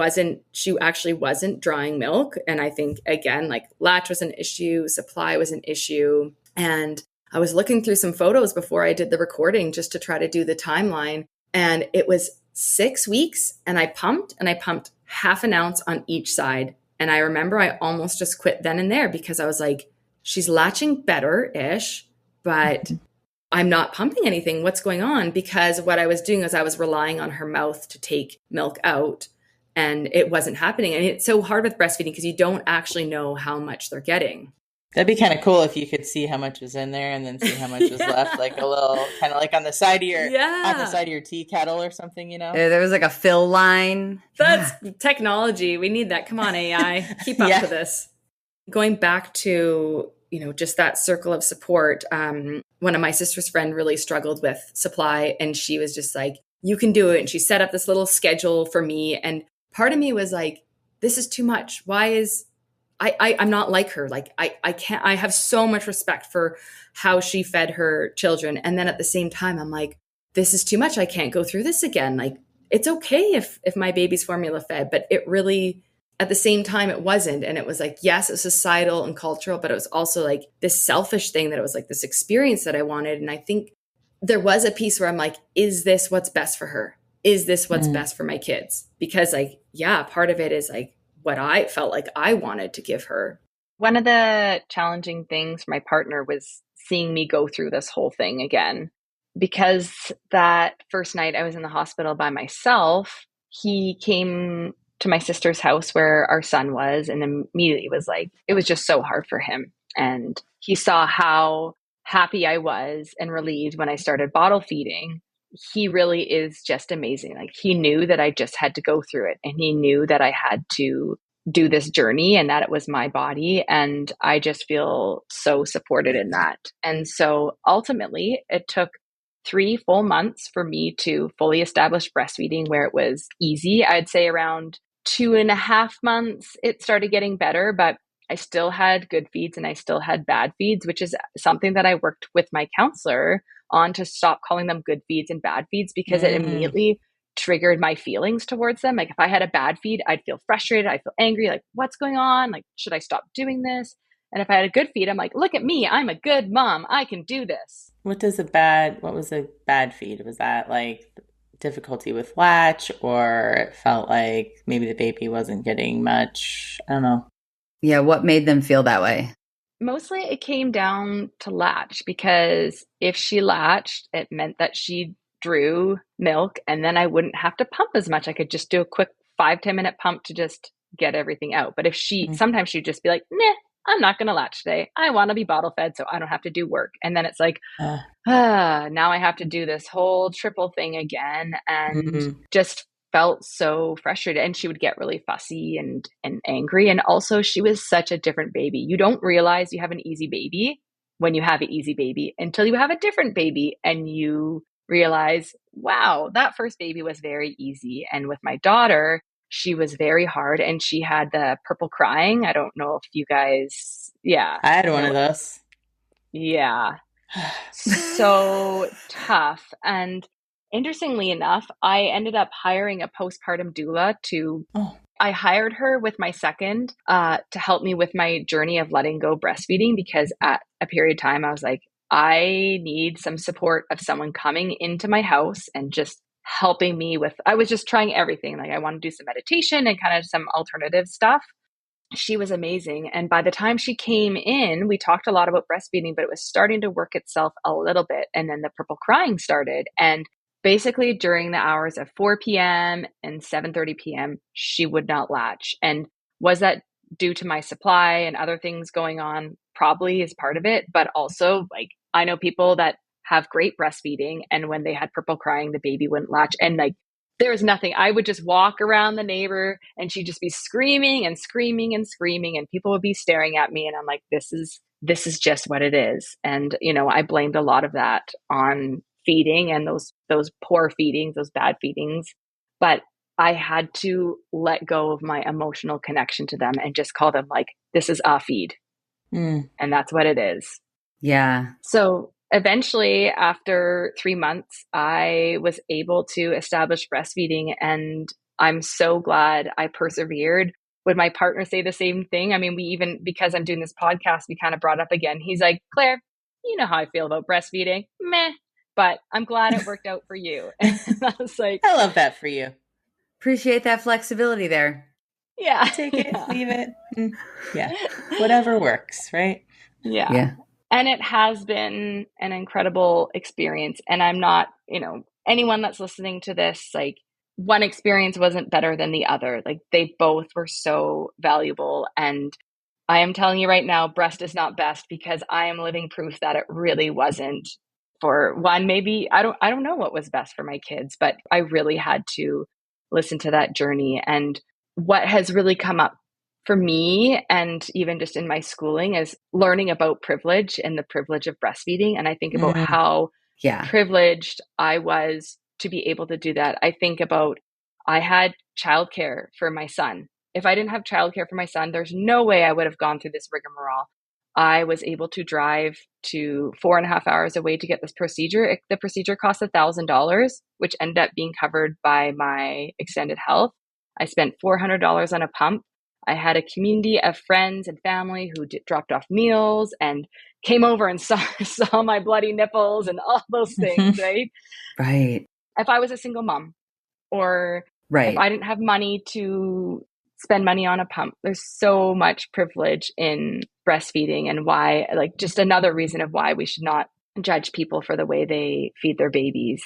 actually wasn't drawing milk. And I think, again, latch was an issue, supply was an issue. And I was looking through some photos before I did the recording just to try to do the timeline. And it was 6 weeks, and I pumped half an ounce on each side. And I remember I almost just quit then and there, because I was like, she's latching better-ish, but I'm not pumping anything. What's going on? Because what I was doing is I was relying on her mouth to take milk out, and it wasn't happening. And it's so hard with breastfeeding because you don't actually know how much they're getting. That'd be kind of cool if you could see how much was in there and then see how much was left, like a little kind of like on the side of your tea kettle or something, you know? There was like a fill line. That's technology. We need that. Come on, AI. Keep up to this. Going back to, just that circle of support. One of my sister's friend really struggled with supply, and she was just like, you can do it. And she set up this little schedule for me. And part of me was like, this is too much. I'm not like her. Like I can't, I have so much respect for how she fed her children. And then at the same time, I'm like, this is too much. I can't go through this again. Like, it's okay if my baby's formula fed, but it really, at the same time, it wasn't. And it was like, yes, it's societal and cultural, but it was also like this selfish thing that it was like this experience that I wanted. And I think there was a piece where I'm like, is this what's best for her? Is this what's best for my kids? Because part of it is like, what I felt like I wanted to give her. One of the challenging things for my partner was seeing me go through this whole thing again. Because that first night I was in the hospital by myself, he came to my sister's house where our son was, and immediately was like, it was just so hard for him. And he saw how happy I was and relieved when I started bottle feeding. He really is just amazing. Like, he knew that I just had to go through it, and he knew that I had to do this journey and that it was my body. And I just feel so supported in that. And so ultimately it took 3 full months for me to fully establish breastfeeding where it was easy. I'd say around 2.5 months, it started getting better, but I still had good feeds and I still had bad feeds, which is something that I worked with my counselor on to stop calling them good feeds and bad feeds, because it immediately triggered my feelings towards them. Like, if I had a bad feed, I'd feel frustrated. I'd feel angry. Like, what's going on? Like, should I stop doing this? And if I had a good feed, I'm like, look at me. I'm a good mom. I can do this. What was a bad feed? Was that like difficulty with latch, or it felt like maybe the baby wasn't getting much? I don't know. Yeah. What made them feel that way? Mostly it came down to latch, because if she latched, it meant that she drew milk and then I wouldn't have to pump as much. I could just do a quick 5-10 minute pump to just get everything out. But if sometimes she'd just be like, nah, I'm not going to latch today. I want to be bottle fed so I don't have to do work. And then it's like, now I have to do this whole triple thing again, and just felt so frustrated. And she would get really fussy and angry. And also, she was such a different baby. You don't realize you have an easy baby when you have an easy baby until you have a different baby and you realize, wow, that first baby was very easy. And with my daughter, she was very hard, and she had the purple crying. I don't know if you guys, I had one of those. Yeah. So tough. And interestingly enough, I ended up hiring a postpartum doula I hired her with my second to help me with my journey of letting go breastfeeding, because at a period of time I was like, I need some support of someone coming into my house and just helping me with, I was just trying everything. Like, I want to do some meditation and kind of some alternative stuff. She was amazing. And by the time she came in, we talked a lot about breastfeeding, but it was starting to work itself a little bit. And then the purple crying started. And basically during the hours of 4 p.m. and 7:30 p.m., she would not latch. And was that due to my supply and other things going on? Probably is part of it. But also, like, I know people that have great breastfeeding, and when they had purple crying, the baby wouldn't latch. And like, there was nothing. I would just walk around the neighbor and she'd just be screaming and screaming and screaming, and people would be staring at me. And I'm like, this is just what it is. And, I blamed a lot of that on feeding and those poor feedings, those bad feedings. But I had to let go of my emotional connection to them and just call them like, this is a feed. And that's what it is. Yeah. So eventually, after 3 months, I was able to establish breastfeeding, and I'm so glad I persevered. Would my partner say the same thing? I mean, because I'm doing this podcast, we kind of brought up again. He's like, Claire, you know how I feel about breastfeeding. Meh. But I'm glad it worked out for you. And I was like, I love that for you. Appreciate that flexibility there. Yeah. Take it, leave it. Yeah. Whatever works, right? Yeah. And it has been an incredible experience. And I'm not, anyone that's listening to this, like, one experience wasn't better than the other. Like, they both were so valuable. And I am telling you right now, breast is not best, because I am living proof that it really wasn't. For one, maybe I don't know what was best for my kids, but I really had to listen to that journey. And what has really come up for me, and even just in my schooling, is learning about privilege and the privilege of breastfeeding. And I think about how privileged I was to be able to do that. I think about, I had childcare for my son. If I didn't have childcare for my son, there's no way I would have gone through this rigmarole. I was able to drive to 4.5 hours away to get this procedure. The procedure cost $1,000, which ended up being covered by my extended health. I spent $400 on a pump. I had a community of friends and family who dropped off meals and came over and saw my bloody nipples and all those things, right? Right. If I was a single mom, or if I didn't have money to spend money on a pump, there's so much privilege in breastfeeding, and why, like, just another reason of why we should not judge people for the way they feed their babies.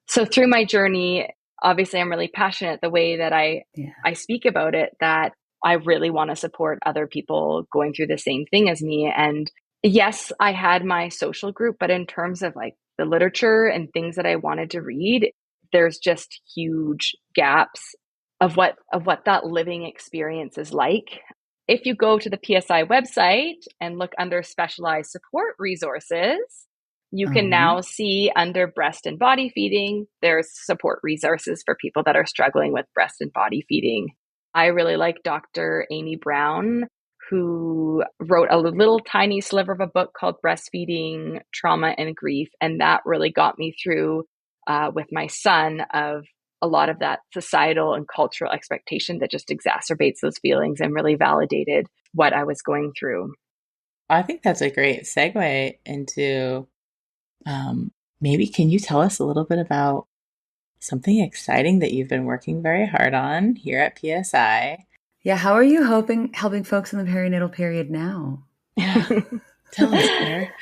So through my journey, obviously I'm really passionate the way that I speak about it, that I really want to support other people going through the same thing as me. And yes, I had my social group, but in terms of like the literature and things that I wanted to read, there's just huge gaps of what that living experience is like. If you go to the PSI website and look under specialized support resources, you can now see under breast and body feeding, there's support resources for people that are struggling with breast and body feeding. I really like Dr. Amy Brown, who wrote a little tiny sliver of a book called Breastfeeding, Trauma and Grief. And that really got me through with my son, of a lot of that societal and cultural expectation that just exacerbates those feelings, and really validated what I was going through. I think that's a great segue into maybe can you tell us a little bit about something exciting that you've been working very hard on here at PSI? Yeah, how are you helping folks in the perinatal period now? Yeah, tell us, Claire.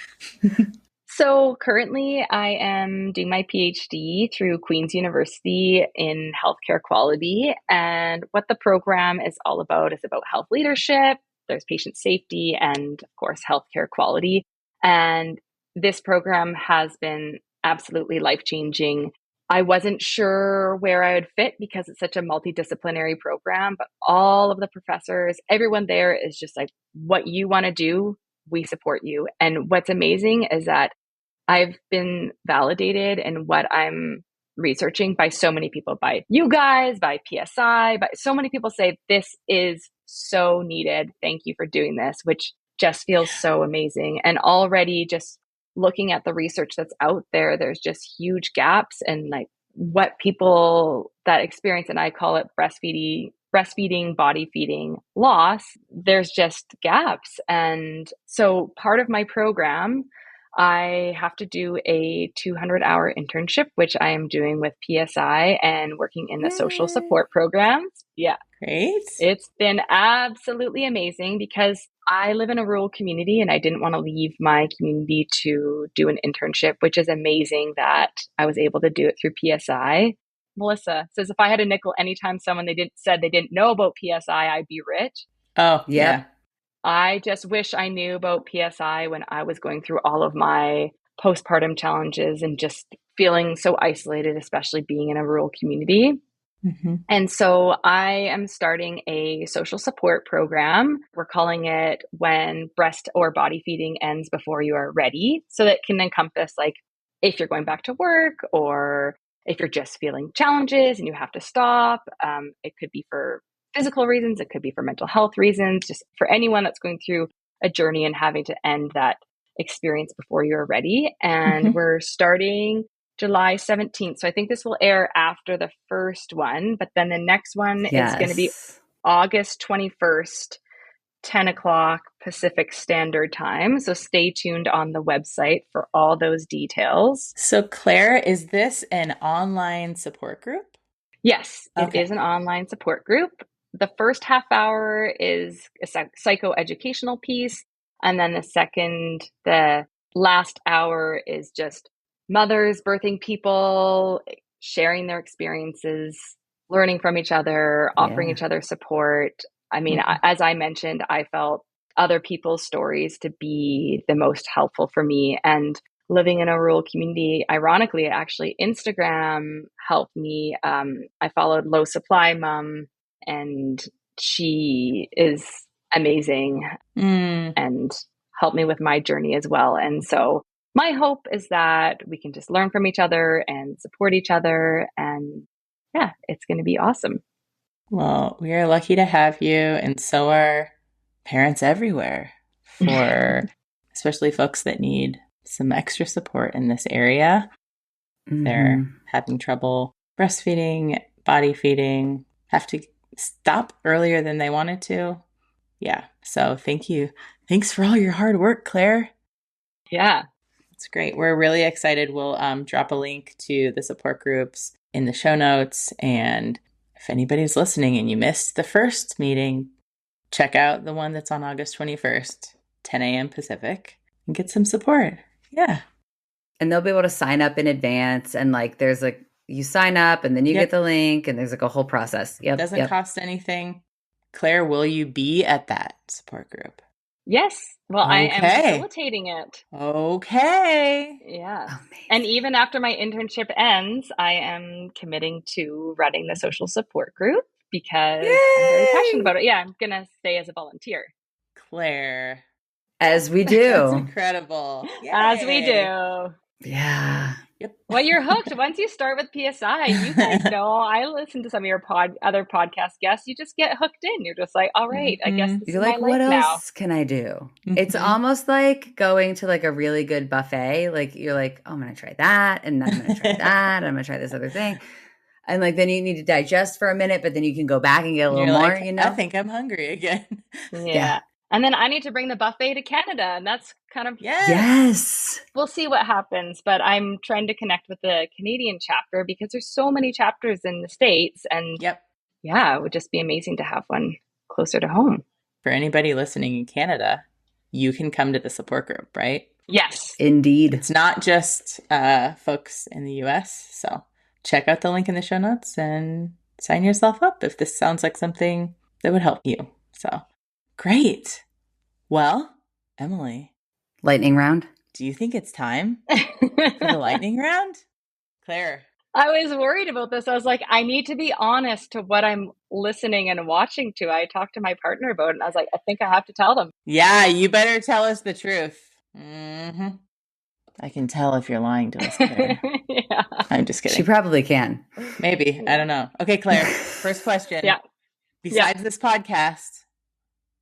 So currently I am doing my PhD through Queen's University in healthcare quality. And what the program is all about is about health leadership, there's patient safety, and of course, healthcare quality. And this program has been absolutely life-changing. I wasn't sure where I would fit because it's such a multidisciplinary program, but all of the professors, everyone there is just like, what you want to do, we support you. And what's amazing is that I've been validated in what I'm researching by so many people, by you guys, by PSI, by so many people say, this is so needed. Thank you for doing this, which just feels so amazing. And already just looking at the research that's out there, there's just huge gaps in like what people that experience, and I call it breastfeeding, body feeding loss, there's just gaps. And so part of my program, I have to do a 200-hour internship, which I am doing with PSI and working in the social support programs. Yeah. Great. It's been absolutely amazing because I live in a rural community and I didn't want to leave my community to do an internship, which is amazing that I was able to do it through PSI. Melissa says, if I had a nickel anytime someone said they didn't know about PSI, I'd be rich. Oh, yeah. I just wish I knew about PSI when I was going through all of my postpartum challenges and just feeling so isolated, especially being in a rural community. Mm-hmm. And so I am starting a social support program. We're calling it When Breast or Body Feeding Ends Before You Are Ready. So that can encompass like if you're going back to work, or if you're just feeling challenges and you have to stop. It could be for physical reasons, it could be for mental health reasons, just for anyone that's going through a journey and having to end that experience before you're ready. And we're starting July 17th. So I think this will air after the first one, but then the next one is going to be August 21st, 10 o'clock Pacific Standard Time. So stay tuned on the website for all those details. So Claire, is this an online support group? Yes, it is an online support group. The first half hour is a psychoeducational piece. And then the last hour is just mothers, birthing people, sharing their experiences, learning from each other, offering each other support. I mean, as I mentioned, I felt other people's stories to be the most helpful for me. And living in a rural community, ironically, actually, Instagram helped me. I followed Low Supply Mom, and she is amazing and helped me with my journey as well. And so my hope is that we can just learn from each other and support each other. And yeah, it's going to be awesome. Well, we are lucky to have you, and so are parents everywhere, for especially folks that need some extra support in this area. They're having trouble breastfeeding, body feeding, have to stop earlier than they wanted to. Yeah. So thank you. Thanks for all your hard work, Claire. Yeah. It's great. We're really excited. We'll drop a link to the support groups in the show notes. And if anybody's listening and you missed the first meeting, check out the one that's on August 21st, 10 a.m. Pacific, and get some support. Yeah. And they'll be able to sign up in advance. And like, there's like, you sign up and then you get the link, and there's like a whole process. Yep. Doesn't cost anything. Claire, will you be at that support group? Yes. Well, I am facilitating it. Okay. Yeah. Amazing. And even after my internship ends, I am committing to running the social support group because I'm very passionate about it. Yeah, I'm going to stay as a volunteer. Guire. As we do. That's incredible. Yay. As we do. Yeah. Yep. Well, you're hooked. Once you start with PSI, you guys know, I listen to some of your other podcast guests. You just get hooked in. You're just like, all right, I guess this You're is like, my what life else can I do? It's almost like going to like a really good buffet. Like you're like, oh, I'm going to try that. And then I'm going to try that. And I'm going to try this other thing. And like, then you need to digest for a minute, but then you can go back and get a little more, like, you know? I think I'm hungry again. Yeah. And then I need to bring the buffet to Canada, and that's kind of Yes. We'll see what happens, but I'm trying to connect with the Canadian chapter because there's so many chapters in the States, and yeah, it would just be amazing to have one closer to home. For anybody listening in Canada, you can come to the support group, right? Yes, indeed. It's not just folks in the US, so check out the link in the show notes and sign yourself up if this sounds like something that would help you. So great. Well, Emily. Lightning round. Do you think it's time for the lightning round? Claire. I was worried about this. I was like, I need to be honest to what I'm listening and watching to. I talked to my partner about it, and I was like, I think I have to tell them. Yeah, you better tell us the truth. I can tell if you're lying to us, Claire. Yeah. I'm just kidding. She probably can. Maybe. I don't know. Okay, Claire, first question. Yeah. Besides this podcast,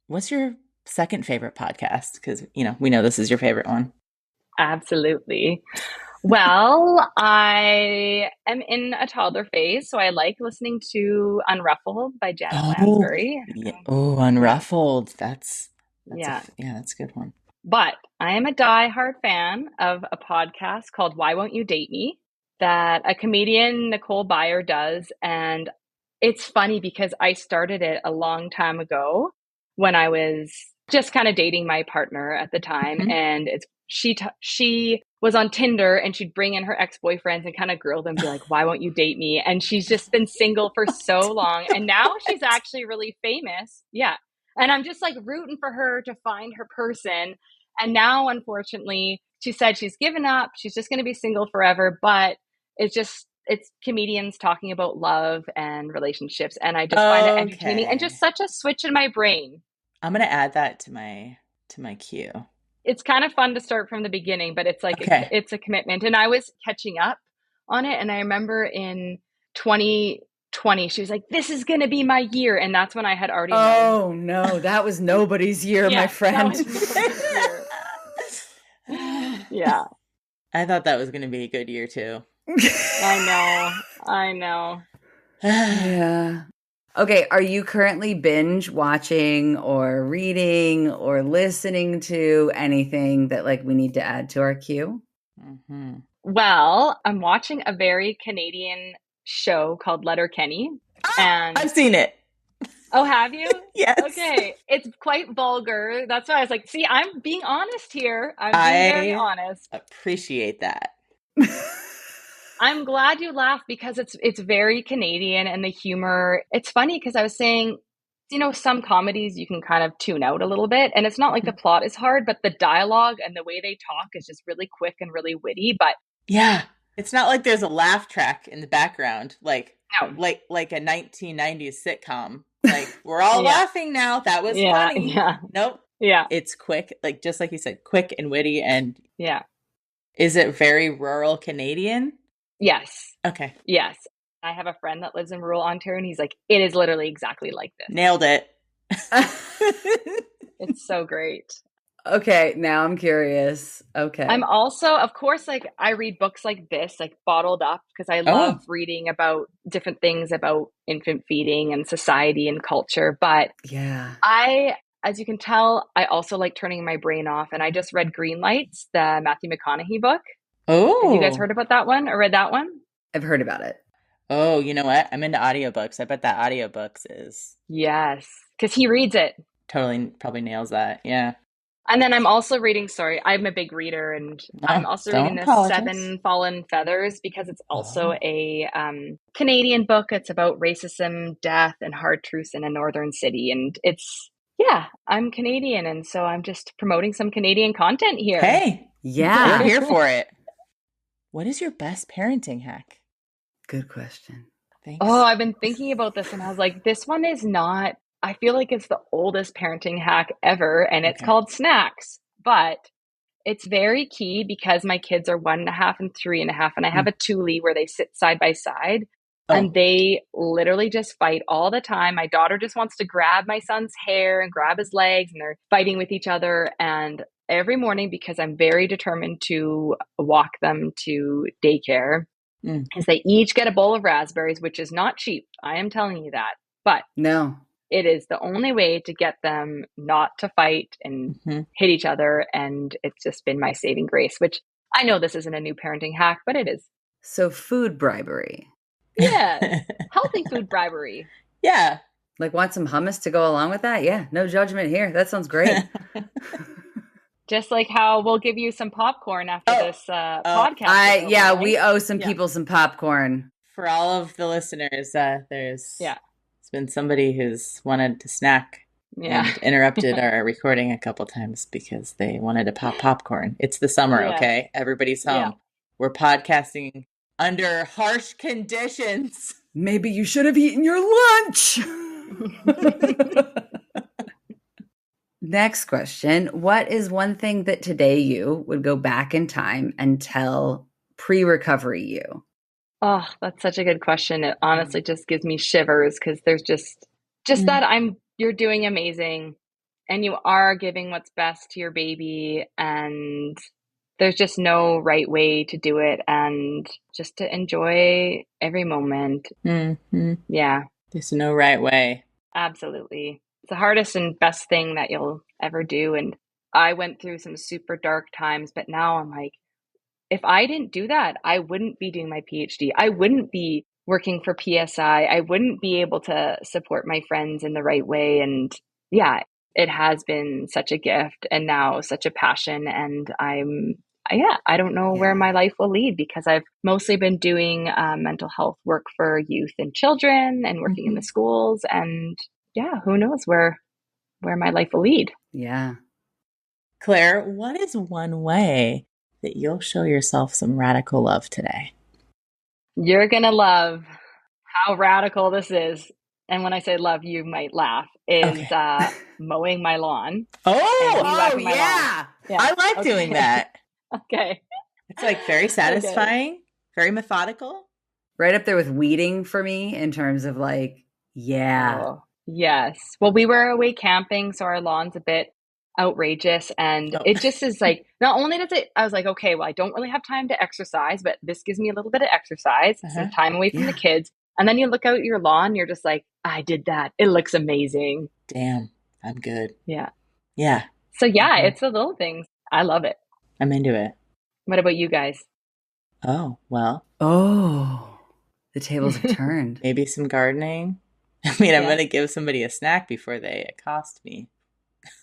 what's your second favorite podcast? Because, we know this is your favorite one. Absolutely. Well, I am in a toddler phase, so I like listening to Unruffled by Janet Lansbury. Yeah. Oh, Unruffled. That's that's a good one. But I am a diehard fan of a podcast called Why Won't You Date Me that a comedian, Nicole Byer, does. And it's funny because I started it a long time ago when I was just kind of dating my partner at the time. And she was on Tinder, and she'd bring in her ex-boyfriends and kind of grill them, be like, why won't you date me? And she's just been single for so long. And now she's actually really famous. Yeah. And I'm just like rooting for her to find her person. And now, unfortunately, she said she's given up. She's just going to be single forever. But it's comedians talking about love and relationships. And I just find it entertaining and just such a switch in my brain. I'm going to add that to my queue. It's kind of fun to start from the beginning, but it's like, it's a commitment. And I was catching up on it. And I remember in 2020, she was like, this is going to be my year. And that's when I had already known. Oh, no, that was nobody's year, my friend. Yeah. I thought that was going to be a good year too. I know. Yeah. Okay, are you currently binge watching or reading or listening to anything that like we need to add to our queue? Well, I'm watching a very Canadian show called Letterkenny. And I've seen it. Oh, have you? Yes. Okay. It's quite vulgar. That's why I was like, see, I'm being honest here. I'm being very honest. Appreciate that. I'm glad you laughed because it's very Canadian, and the humor. It's funny because I was saying, some comedies you can kind of tune out a little bit, and it's not like the plot is hard, but the dialogue and the way they talk is just really quick and really witty. But yeah, it's not like there's a laugh track in the background, like no. like a 1990s sitcom. Like, we're all laughing now. That was funny. Yeah. Nope. Yeah. It's quick, like just like you said, quick and witty. And yeah. Is it very rural Canadian? Yes. Okay. Yes. I have a friend that lives in rural Ontario, and he's like, it is literally exactly like this. Nailed it. It's so great. Okay, now I'm curious. Okay. I'm also, of course, like I read books like this, like bottled up, because I love reading about different things about infant feeding and society and culture. But yeah, as you can tell, I also like turning my brain off. And I just read Green Lights, the Matthew McConaughey book. Oh. Have you guys heard about that one or read that one? I've heard about it. Oh, you know what? I'm into audiobooks. I bet that audiobooks is... Yes, because he reads it. Totally, probably nails that. Yeah. And then I'm also reading, I'm a big reader, and I'm also reading this Seven Fallen Feathers, because it's also a Canadian book. It's about racism, death, and hard truths in a northern city. And I'm Canadian, and so I'm just promoting some Canadian content here. Hey, yeah, we're here for it. What is your best parenting hack? Good question. Thanks. Oh, I've been thinking about this, and I was like, this one is not... I feel like it's the oldest parenting hack ever, and it's called snacks, but it's very key because my kids are 1.5 and 3.5, and I have a Thule where they sit side by side, and they literally just fight all the time. My daughter just wants to grab my son's hair and grab his legs, and they're fighting with each other. And every morning, because I'm very determined to walk them to daycare, is they each get a bowl of raspberries, which is not cheap. I am telling you that, but no. It is the only way to get them not to fight and hit each other. And it's just been my saving grace, which I know this isn't a new parenting hack, but it is. So food bribery. Yeah. Healthy food bribery. Yeah. Like, want some hummus to go along with that? Yeah. No judgment here. That sounds great. Just like how we'll give you some popcorn after this podcast. We owe some people some popcorn. For all of the listeners, there's been somebody who's wanted to snack and interrupted our recording a couple times because they wanted to pop popcorn. It's the summer, okay? Everybody's home. Yeah. We're podcasting under harsh conditions. Maybe you should have eaten your lunch. Next question. What is one thing that today you would go back in time and tell pre-recovery you? Oh, that's such a good question. It honestly just gives me shivers because there's just that you're doing amazing and you are giving what's best to your baby, and there's just no right way to do it, and just to enjoy every moment. Mm-hmm. Yeah. There's no right way. Absolutely. It's the hardest and best thing that you'll ever do. And I went through some super dark times, but now I'm like, if I didn't do that, I wouldn't be doing my PhD. I wouldn't be working for PSI. I wouldn't be able to support my friends in the right way. And yeah, it has been such a gift and now such a passion. And I don't know where my life will lead, because I've mostly been doing mental health work for youth and children and working in the schools. And yeah, who knows where my life will lead. Yeah. Claire, what is one way that you'll show yourself some radical love today? You're going to love how radical this is. And when I say love, you might laugh, is mowing my lawn. Oh, yeah. I like doing that. Okay. It's like very satisfying, very methodical. Right up there with weeding for me in terms of like, Oh, yes. Well, we were away camping, so our lawn's a bit outrageous, and it just is like, not only does it, I was like, okay, well, I don't really have time to exercise, but this gives me a little bit of exercise, some time away from the kids, and then you look out at your lawn, you're just like, I did that, it looks amazing. Damn, I'm good. Yeah So it's the little things. I love it. I'm into it. What about you guys? The tables have turned. Maybe some gardening. I mean, I'm going to give somebody a snack before they accost me.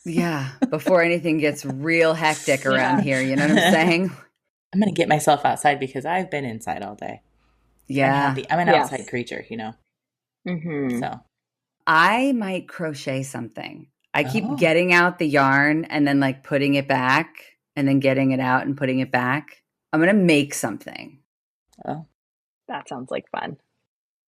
Yeah, before anything gets real hectic around here, you know what I'm saying? I'm going to get myself outside because I've been inside all day. Yeah. I'm an outside creature, you know? Mm-hmm. So I might crochet something. I keep getting out the yarn and then like putting it back and then getting it out and putting it back. I'm going to make something. Oh, that sounds like fun.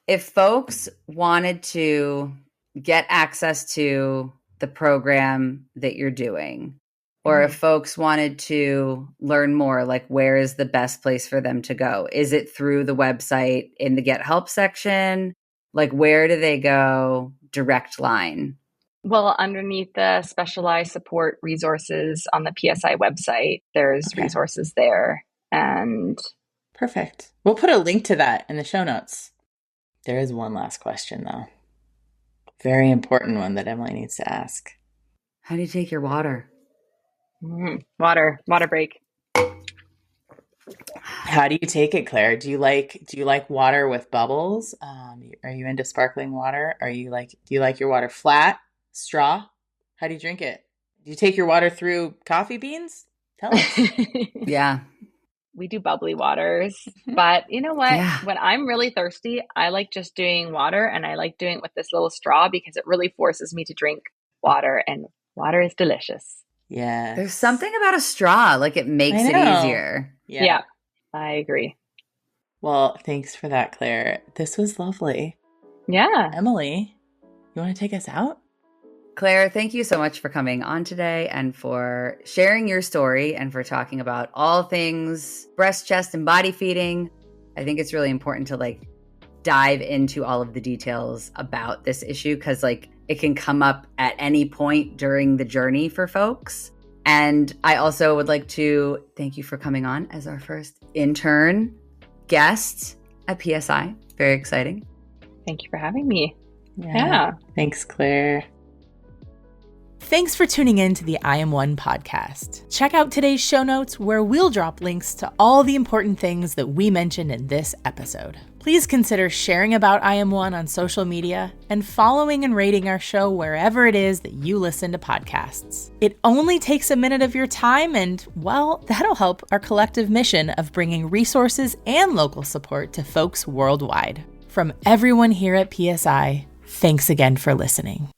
If folks wanted to get access to the program that you're doing, or if folks wanted to learn more, like where is the best place for them to go? Is it through the website in the Get Help section? Like where do they go? Direct line? Well, underneath the specialized support resources on the PSI website, there's resources there. And perfect. We'll put a link to that in the show notes. There is one last question, though. Very important one that Emily needs to ask. How do you take your water? Water break. How do you take it, Claire? Do you like water with bubbles? Are you into sparkling water? Do you like your water flat, straw? How do you drink it? Do you take your water through coffee beans? Tell us. Yeah. We do bubbly waters, but you know what? Yeah. When I'm really thirsty, I like just doing water, and I like doing it with this little straw because it really forces me to drink water, and water is delicious. Yeah. There's something about a straw, like it makes it easier. Yeah, I agree. Well, thanks for that, Claire. This was lovely. Yeah. Emily, you want to take us out? Claire, thank you so much for coming on today and for sharing your story and for talking about all things breast, chest, and body feeding. I think it's really important to like dive into all of the details about this issue because like it can come up at any point during the journey for folks. And I also would like to thank you for coming on as our first intern guest at PSI. Very exciting. Thank you for having me. Yeah. Thanks, Claire. Thanks for tuning in to the I Am One podcast. Check out today's show notes where we'll drop links to all the important things that we mentioned in this episode. Please consider sharing about I Am One on social media and following and rating our show wherever it is that you listen to podcasts. It only takes a minute of your time and, well, that'll help our collective mission of bringing resources and local support to folks worldwide. From everyone here at PSI, thanks again for listening.